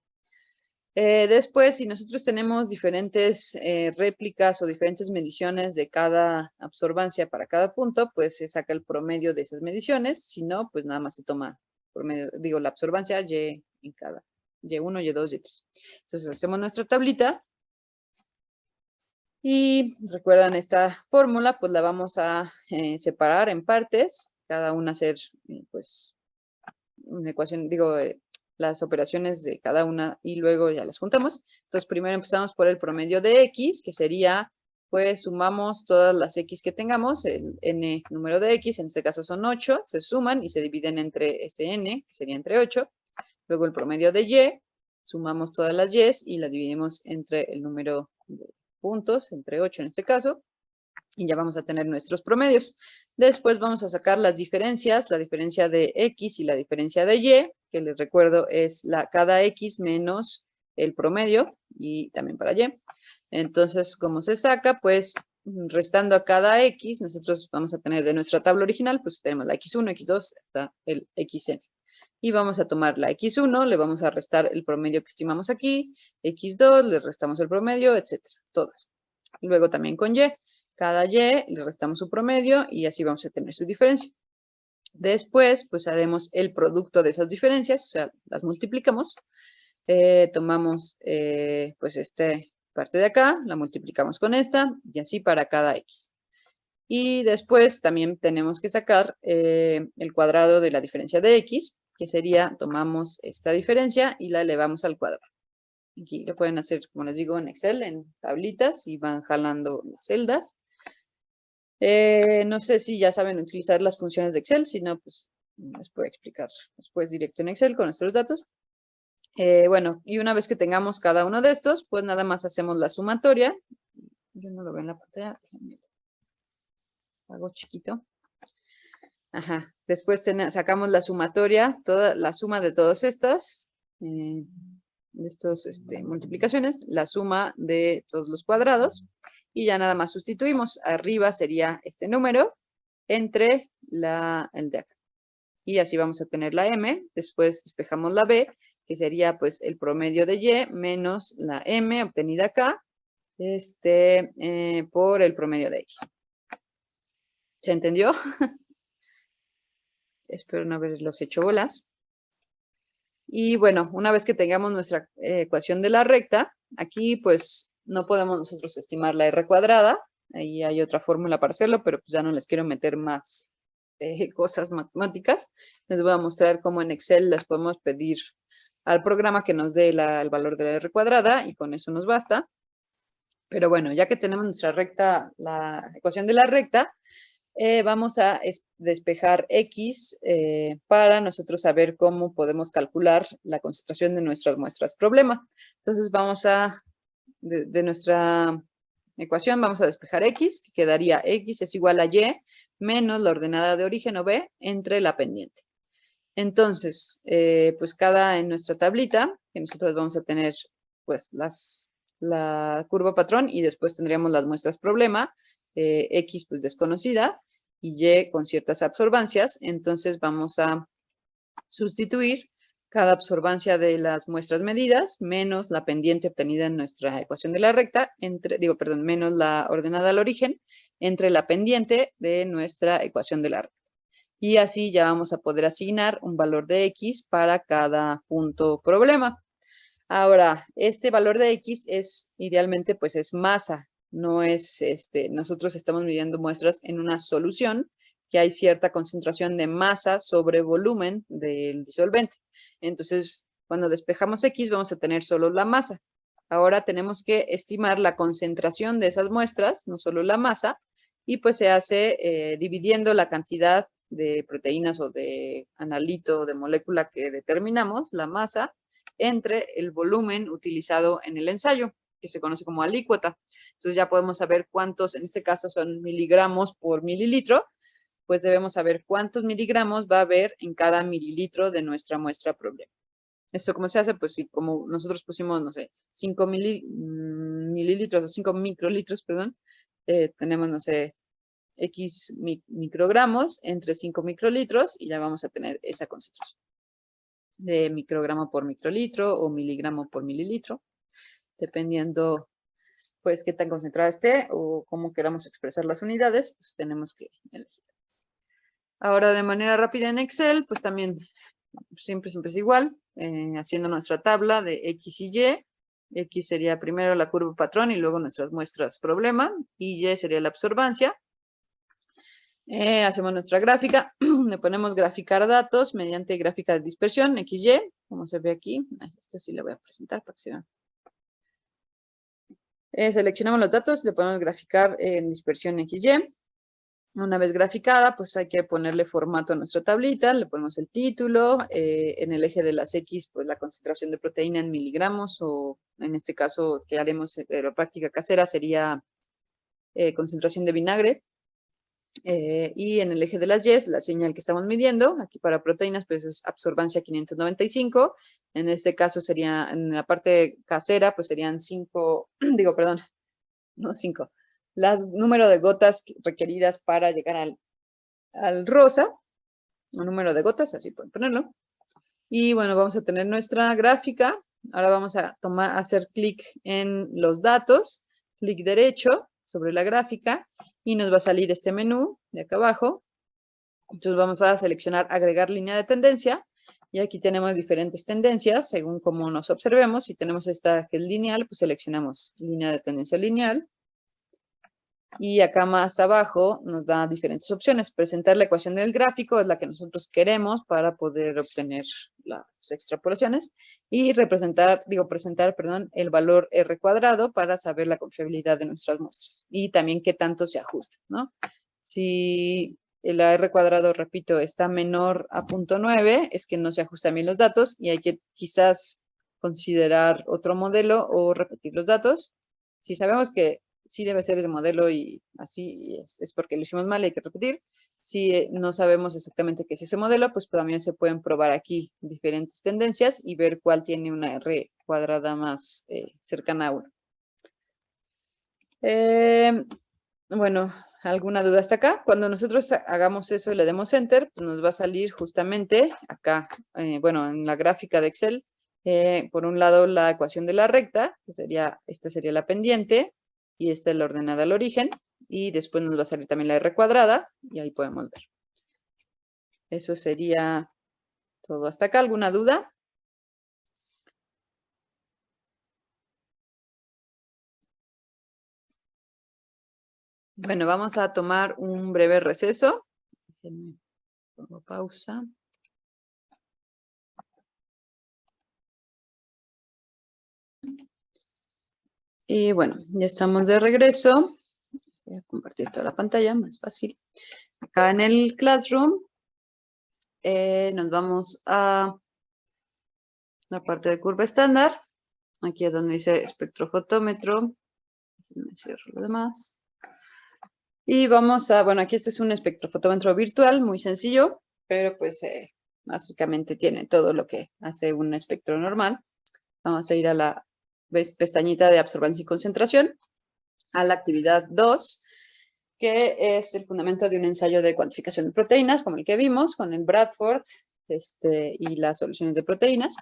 Después, si nosotros tenemos diferentes réplicas o diferentes mediciones de cada absorbancia para cada punto, pues se saca el promedio de esas mediciones. Si no, pues nada más se toma promedio, digo, la absorbancia Y en cada, Y1, Y2, Y3. Entonces hacemos nuestra tablita. Y recuerdan esta fórmula, pues la vamos a separar en partes, cada una hacer, pues, una ecuación, digo, las operaciones de cada una y luego ya las juntamos. Entonces, primero empezamos por el promedio de X, que sería, pues, sumamos todas las X que tengamos, el N número de X, en este caso son 8, se suman y se dividen entre ese N, que sería entre 8. Luego el promedio de Y, sumamos todas las Y's y la dividimos entre el número de puntos, entre 8 en este caso, y ya vamos a tener nuestros promedios. Después vamos a sacar las diferencias, la diferencia de X y la diferencia de Y, que les recuerdo es cada X menos el promedio, y también para Y. Entonces, ¿cómo se saca? Pues restando a cada X, nosotros vamos a tener de nuestra tabla original, pues tenemos la X1, X2, hasta el XN. Y vamos a tomar la X1, le vamos a restar el promedio que estimamos aquí, X2, le restamos el promedio, etcétera, todas. Luego también con Y, cada Y le restamos su promedio y así vamos a tener su diferencia. Después, pues haremos el producto de esas diferencias, o sea, las multiplicamos. Tomamos, pues, esta parte de acá, la multiplicamos con esta y así para cada X. Y después también tenemos que sacar el cuadrado de la diferencia de X, que sería, tomamos esta diferencia y la elevamos al cuadrado. Aquí lo pueden hacer, como les digo, en Excel, en tablitas, y van jalando las celdas. No sé si ya saben utilizar las funciones de Excel, si no, pues les puedo explicar después directo en Excel con nuestros datos. Bueno, y una vez que tengamos cada uno de estos, pues nada más hacemos la sumatoria. Yo no lo veo en la pantalla, hago chiquito. Ajá. Después sacamos la sumatoria, toda la suma de todas estas, de estas multiplicaciones, la suma de todos los cuadrados, y ya nada más sustituimos. Arriba sería este número entre el de acá. Y así vamos a tener la M. Después despejamos la B, que sería pues el promedio de Y menos la M obtenida acá, por el promedio de X. ¿Se entendió? Espero no haberlos hecho bolas. Y bueno, una vez que tengamos nuestra ecuación de la recta, aquí pues no podemos nosotros estimar la R cuadrada. Ahí hay otra fórmula para hacerlo, pero pues ya no les quiero meter más cosas matemáticas. Les voy a mostrar cómo en Excel les podemos pedir al programa que nos dé el valor de la R cuadrada y con eso nos basta. Pero bueno, ya que tenemos nuestra recta, la ecuación de la recta, vamos a despejar X para nosotros saber cómo podemos calcular la concentración de nuestras muestras problema. Entonces vamos a, de nuestra ecuación, vamos a despejar X, que quedaría X es igual a Y menos la ordenada de origen o B entre la pendiente. Entonces, pues en nuestra tablita, que nosotros vamos a tener pues la curva patrón y después tendríamos las muestras problema, X pues desconocida y Y con ciertas absorbancias. Entonces vamos a sustituir cada absorbancia de las muestras medidas menos la pendiente obtenida en nuestra ecuación de la recta, menos la ordenada al origen entre la pendiente de nuestra ecuación de la recta. Y así ya vamos a poder asignar un valor de X para cada punto problema. Ahora, este valor de X es idealmente pues es masa, no es nosotros estamos midiendo muestras en una solución que hay cierta concentración de masa sobre volumen del disolvente. Entonces, cuando despejamos X vamos a tener solo la masa. Ahora tenemos que estimar la concentración de esas muestras, no solo la masa, y pues se hace dividiendo la cantidad de proteínas o de analito o de molécula que determinamos, la masa, entre el volumen utilizado en el ensayo, que se conoce como alícuota. Entonces ya podemos saber cuántos, en este caso son miligramos por mililitro, pues debemos saber cuántos miligramos va a haber en cada mililitro de nuestra muestra problema. ¿Esto cómo se hace? Pues sí, como nosotros pusimos, no sé, 5 mililitros o 5 microlitros, perdón, tenemos, no sé, X microgramos entre 5 microlitros y ya vamos a tener esa concentración de microgramo por microlitro o miligramo por mililitro, dependiendo pues qué tan concentrada esté o cómo queramos expresar las unidades, pues tenemos que elegir. Ahora de manera rápida en Excel, pues también siempre es igual, haciendo nuestra tabla de X y Y. X sería primero la curva patrón y luego nuestras muestras problema, y Y sería la absorbancia. Hacemos nuestra gráfica, le ponemos graficar datos mediante gráfica de dispersión, XY, como se ve aquí. Esta sí la voy a presentar para que se vean. Seleccionamos los datos, le ponemos graficar en dispersión XY. Una vez graficada, pues hay que ponerle formato a nuestra tablita, le ponemos el título, en el eje de las X, pues la concentración de proteína en miligramos, o en este caso que haremos de la práctica casera sería concentración de vinagre. Y en el eje de las Y, la señal que estamos midiendo, aquí para proteínas, pues es absorbancia 595. En este caso sería, en la parte casera, pues serían 5, digo, perdón, no 5. Número de gotas requeridas para llegar al rosa, un número de gotas, así pueden ponerlo. Y bueno, vamos a tener nuestra gráfica. Ahora vamos a hacer clic en los datos, clic derecho sobre la gráfica y nos va a salir este menú de acá abajo. Entonces vamos a seleccionar agregar línea de tendencia y aquí tenemos diferentes tendencias según cómo nos observemos. Si tenemos esta que es lineal, pues seleccionamos línea de tendencia lineal. Y acá más abajo nos da diferentes opciones. Presentar la ecuación del gráfico es la que nosotros queremos para poder obtener las extrapolaciones. Y presentar, el valor R cuadrado para saber la confiabilidad de nuestras muestras. Y también qué tanto se ajusta, ¿no? Si la R cuadrado, repito, está menor a 0.9, es que no se ajustan bien los datos y hay que quizás considerar otro modelo o repetir los datos. Si sabemos que sí debe ser ese modelo y así es porque lo hicimos mal y hay que repetir. Si no sabemos exactamente qué es ese modelo, pues también se pueden probar aquí diferentes tendencias y ver cuál tiene una R cuadrada más cercana a 1. Bueno, ¿alguna duda hasta acá? Cuando nosotros hagamos eso y le demos Enter, pues nos va a salir justamente acá, en la gráfica de Excel, por un lado la ecuación de la recta, que esta sería la pendiente, y esta es la ordenada al origen, y después nos va a salir también la R cuadrada, y ahí podemos ver. Eso sería todo hasta acá. ¿Alguna duda? Bueno, vamos a tomar un breve receso. Déjenme, pongo pausa. Y bueno, ya estamos de regreso. Voy a compartir toda la pantalla, más fácil. Acá en el Classroom nos vamos a la parte de curva estándar. Aquí es donde dice espectrofotómetro. Me cierro lo demás. Y vamos a, bueno, aquí este es un espectrofotómetro virtual, muy sencillo, pero pues básicamente tiene todo lo que hace un espectro normal. Vamos a ir a la pestañita de absorbancia y concentración, a la actividad 2, que es el fundamento de un ensayo de cuantificación de proteínas, como el que vimos con el Bradford y las soluciones de proteínas.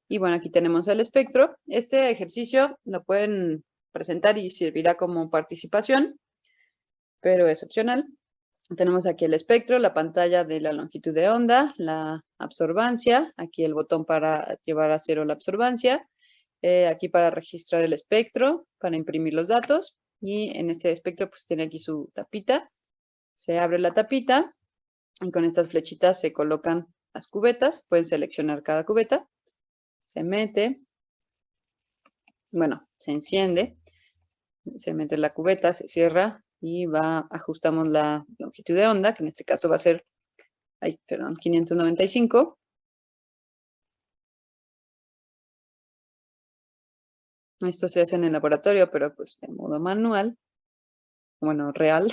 Y bueno, aquí tenemos el espectro. Este ejercicio lo pueden presentar y servirá como participación, pero es opcional. Tenemos aquí el espectro, la pantalla de la longitud de onda, la absorbancia, aquí el botón para llevar a cero la absorbancia, aquí para registrar el espectro, para imprimir los datos, y en este espectro pues tiene aquí su tapita. Se abre la tapita y con estas flechitas se colocan las cubetas, pueden seleccionar cada cubeta, se mete, bueno, se enciende, se mete la cubeta, se cierra y ajustamos la longitud de onda, que en este caso va a ser, perdón, 595. Esto se hace en el laboratorio, pero pues de modo manual, bueno, real.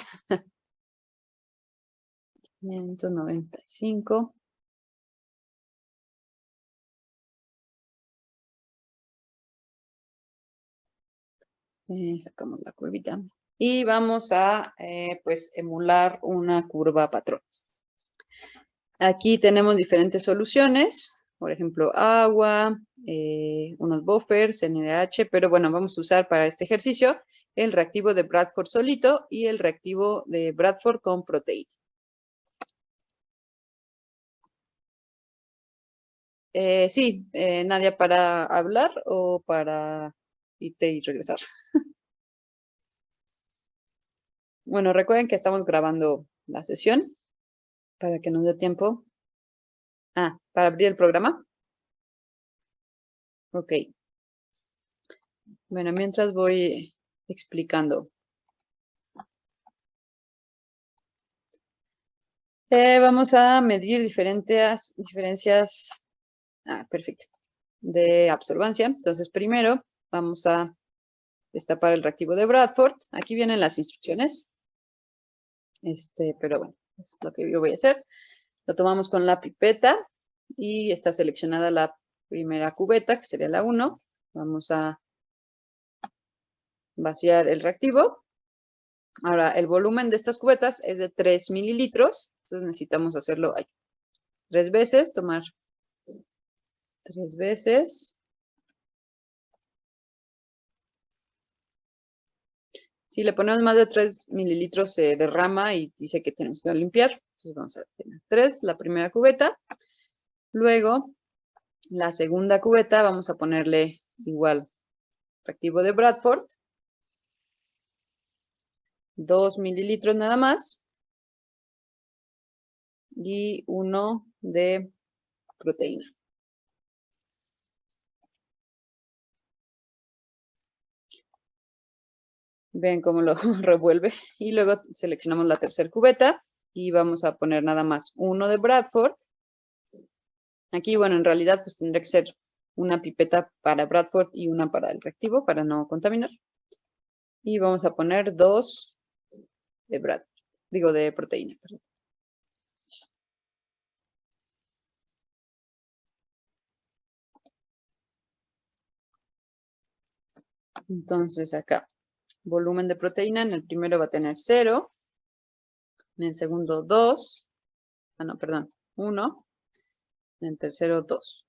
595. Sacamos la curvita. Y vamos a, pues, emular una curva patrón. Aquí tenemos diferentes soluciones, por ejemplo, agua, unos buffers, NaDH, pero bueno, vamos a usar para este ejercicio el reactivo de Bradford solito y el reactivo de Bradford con proteína. Sí, Nadia, ¿para hablar o para irte y regresar? Bueno, recuerden que estamos grabando la sesión para que nos dé tiempo. Ah, para abrir el programa. Ok. Bueno, mientras voy explicando. Vamos a medir diferencias, perfecto, de absorbancia. Entonces, primero vamos a destapar el reactivo de Bradford. Aquí vienen las instrucciones. Pero bueno, es lo que yo voy a hacer. Lo tomamos con la pipeta y está seleccionada la primera cubeta, que sería la 1. Vamos a vaciar el reactivo. Ahora, el volumen de estas cubetas es de 3 mililitros. Entonces necesitamos hacerlo 3 veces, tomar 3 veces. Si le ponemos más de 3 mililitros se derrama y dice que tenemos que limpiar. Entonces vamos a tener 3, la primera cubeta. Luego, la segunda cubeta vamos a ponerle igual reactivo de Bradford. 2 mililitros nada más. Y 1 de proteína. Ven cómo lo revuelve. Y luego seleccionamos la tercera cubeta y vamos a poner nada más 1 de Bradford. Aquí, bueno, en realidad pues tendría que ser una pipeta para Bradford y una para el reactivo para no contaminar. Y vamos a poner 2 de Bradford, digo de proteína, perdón. Entonces acá, volumen de proteína, en el primero va a tener 0, en el segundo 2, no, perdón, 1, en el tercero 2.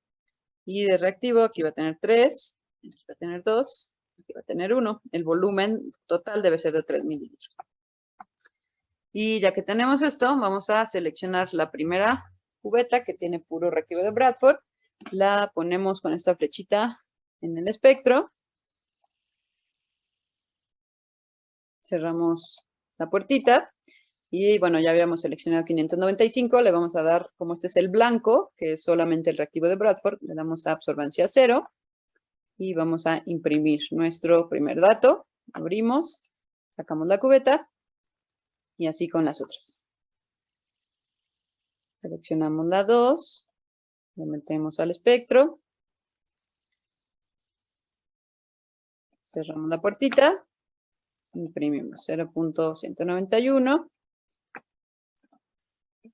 Y de reactivo, aquí va a tener 3, aquí va a tener 2, aquí va a tener 1. El volumen total debe ser de 3 mililitros. Y ya que tenemos esto, vamos a seleccionar la primera cubeta que tiene puro reactivo de Bradford. La ponemos con esta flechita en el espectro. Cerramos la puertita. Y bueno, ya habíamos seleccionado 595. Le vamos a dar, como este es el blanco, que es solamente el reactivo de Bradford, le damos a absorbancia 0. y vamos a imprimir nuestro primer dato. Abrimos, sacamos la cubeta y así con las otras. Seleccionamos la 2, lo metemos al espectro, cerramos la puertita, imprimimos 0.191,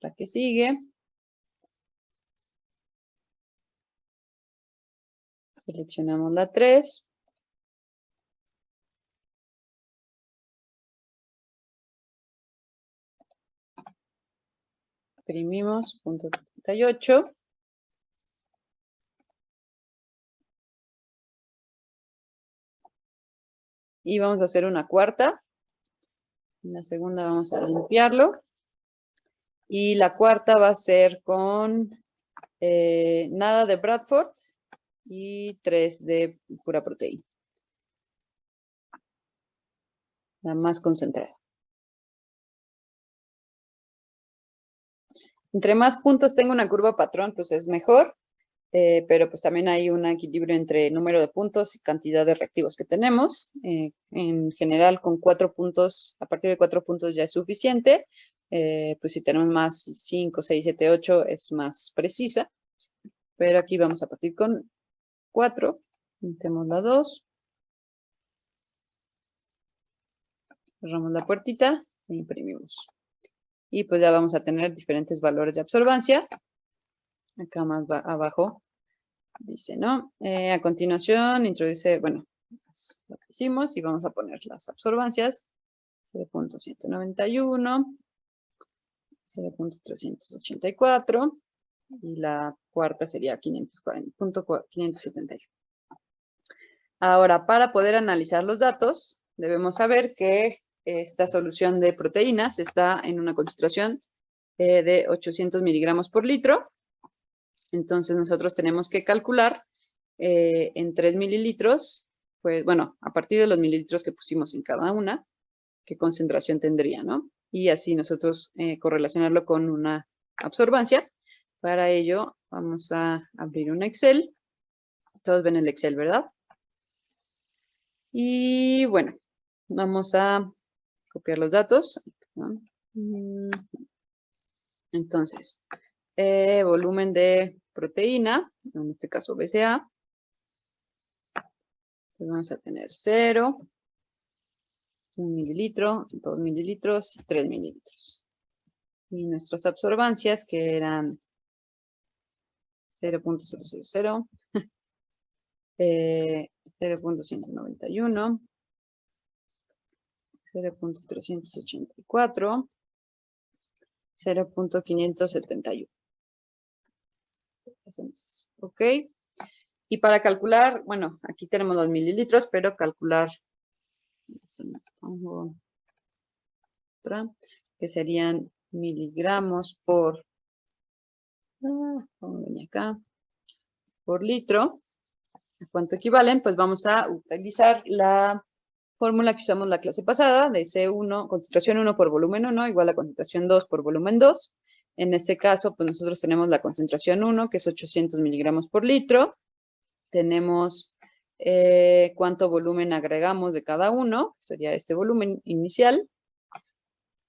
la que sigue, seleccionamos la 3, imprimimos .38, y vamos a hacer una cuarta. En la segunda vamos a limpiarlo. Y la cuarta va a ser con nada de Bradford y 3 de pura proteína. La más concentrada. Entre más puntos tenga una curva patrón, pues es mejor. Pero pues también hay un equilibrio entre número de puntos y cantidad de reactivos que tenemos. En general, con 4 puntos, a partir de 4 puntos ya es suficiente. Pues si tenemos más 5, 6, 7, 8 es más precisa. Pero aquí vamos a partir con 4. Metemos la 2. Cerramos la puertita e imprimimos. Y pues ya vamos a tener diferentes valores de absorbancia. Acá más abajo dice, ¿no? A continuación introduce, bueno, lo que hicimos y vamos a poner las absorbancias. 0.191, 0.384 y la cuarta sería 571. Ahora, para poder analizar los datos, debemos saber que esta solución de proteínas está en una concentración de 800 miligramos por litro. Entonces, nosotros tenemos que calcular en 3 mililitros, pues bueno, a partir de los mililitros que pusimos en cada una, qué concentración tendría, ¿no? Y así nosotros correlacionarlo con una absorbancia. Para ello, vamos a abrir un Excel. Todos ven el Excel, ¿verdad? Y bueno, vamos a copiar los datos. Entonces, volumen de proteína, en este caso BCA, pues vamos a tener 0, 1 mililitro, 2 mililitros y 3 mililitros. Y nuestras absorbancias, que eran 0.000, 0.191, 0.384, 0.571. Ok. Y para calcular, bueno, aquí tenemos los mililitros, pero calcular, pongo otra, que serían miligramos por, acá, por litro. ¿A cuánto equivalen? Pues vamos a utilizar la fórmula que usamos la clase pasada, de C1, concentración 1 por volumen 1, igual a concentración 2 por volumen 2. En este caso, pues nosotros tenemos la concentración 1, que es 800 miligramos por litro. Tenemos cuánto volumen agregamos de cada uno, sería este volumen inicial.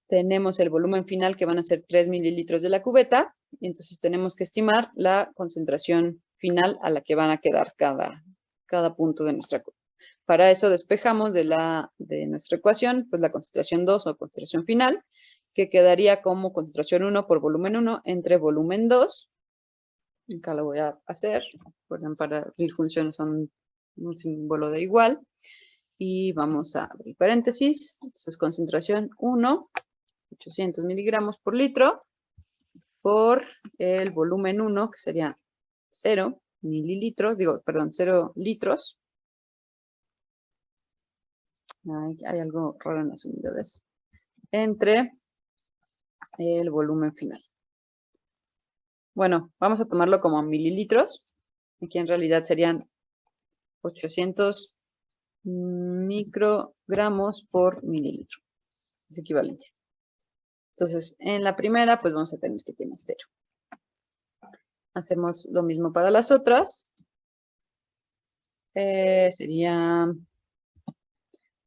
Tenemos el volumen final, que van a ser 3 mililitros de la cubeta. Y entonces tenemos que estimar la concentración final a la que van a quedar cada punto de nuestra cubeta. Para eso despejamos de nuestra ecuación, pues la concentración 2 o concentración final, que quedaría como concentración 1 por volumen 1 entre volumen 2. Acá lo voy a hacer, para abrir funciones son un símbolo de igual. Y vamos a abrir paréntesis. Entonces, concentración 1, 800 miligramos por litro, por el volumen 1, que sería 0 mililitros, perdón, 0 litros. Hay algo raro en las unidades. Entre el volumen final. Bueno, vamos a tomarlo como mililitros. Aquí en realidad serían 800 microgramos por mililitro. Es equivalente. Entonces, en la primera, pues vamos a tener que tener 0. Hacemos lo mismo para las otras. sería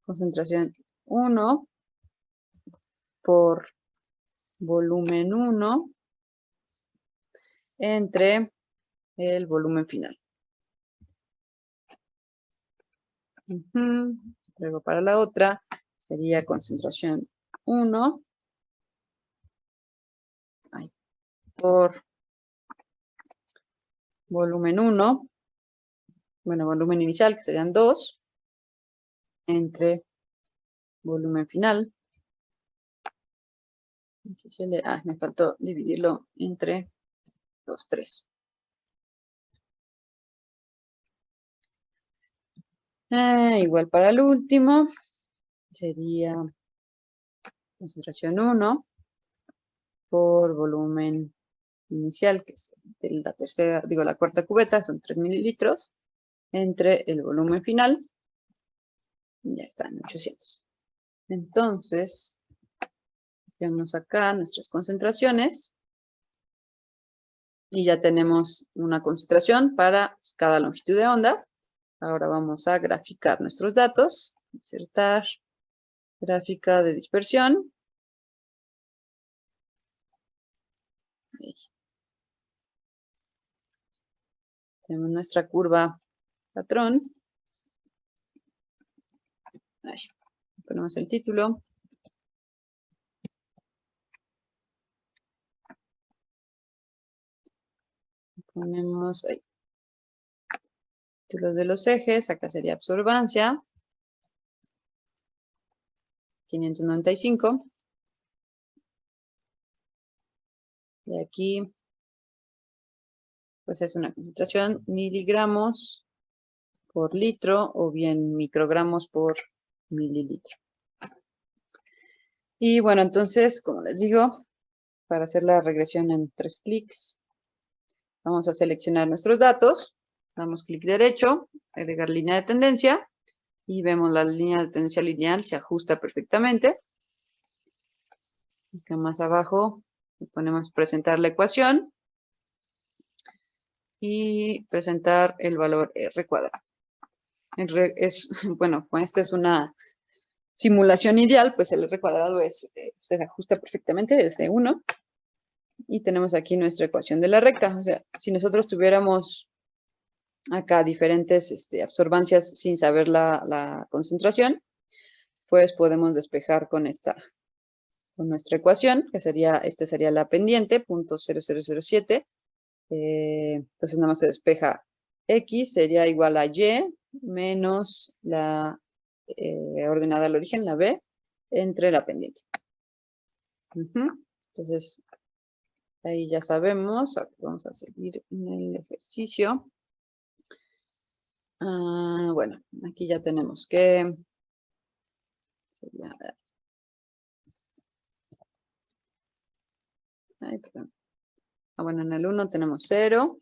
concentración 1 por volumen 1 entre el volumen final. Luego para la otra sería concentración 1 por volumen 1, bueno, volumen inicial que serían 2 entre volumen final. Aquí me faltó dividirlo entre 2, 3. Igual para el último, sería concentración 1 por volumen inicial, que es de la tercera, digo, la cuarta cubeta, son 3 mililitros, entre el volumen final, ya están 800. Entonces, vemos acá nuestras concentraciones, y ya tenemos una concentración para cada longitud de onda. Ahora vamos a graficar nuestros datos, insertar gráfica de dispersión. Ahí. Tenemos nuestra curva patrón. Ahí. Ponemos el título. Ponemos ahí. Títulos de los ejes. Acá sería absorbancia. 595. Y aquí, pues es una concentración miligramos por litro o bien microgramos por mililitro. Y bueno, entonces, como les digo, para hacer la regresión en 3 clics, vamos a seleccionar nuestros datos, damos clic derecho, agregar línea de tendencia, y vemos la línea de tendencia lineal se ajusta perfectamente. Acá más abajo ponemos presentar la ecuación y presentar el valor R cuadrado. Bueno, como esta es una simulación ideal, pues el R cuadrado se ajusta perfectamente, es de 1. Y tenemos aquí nuestra ecuación de la recta. O sea, si nosotros tuviéramos acá diferentes absorbancias sin saber la concentración, pues podemos despejar con nuestra ecuación, que sería, sería la pendiente, 0.0007. Entonces nada más se despeja X, sería igual a Y, menos la ordenada al origen, la B, entre la pendiente. Entonces, ahí ya sabemos, vamos a seguir en el ejercicio. Bueno, aquí ya tenemos que... Ay, perdón. Bueno, en el 1 tenemos 0.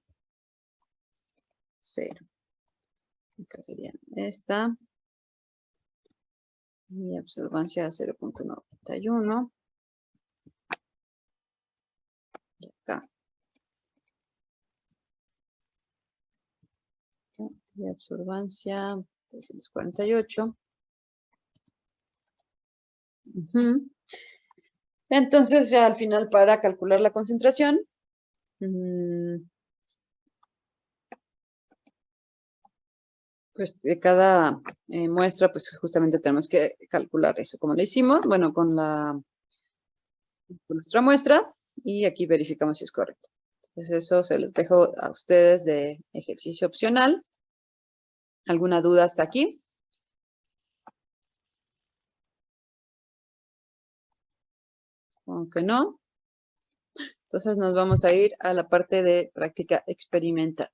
0. Acá sería esta. Y absorbancia 0.91. Y acá. Y absorbancia 348. Entonces ya al final para calcular la concentración, pues de cada muestra, pues justamente tenemos que calcular eso, como le hicimos, bueno, con nuestra muestra, y aquí verificamos si es correcto. Entonces eso se los dejo a ustedes de ejercicio opcional. ¿Alguna duda hasta aquí? Aunque no. Entonces nos vamos a ir a la parte de práctica experimental.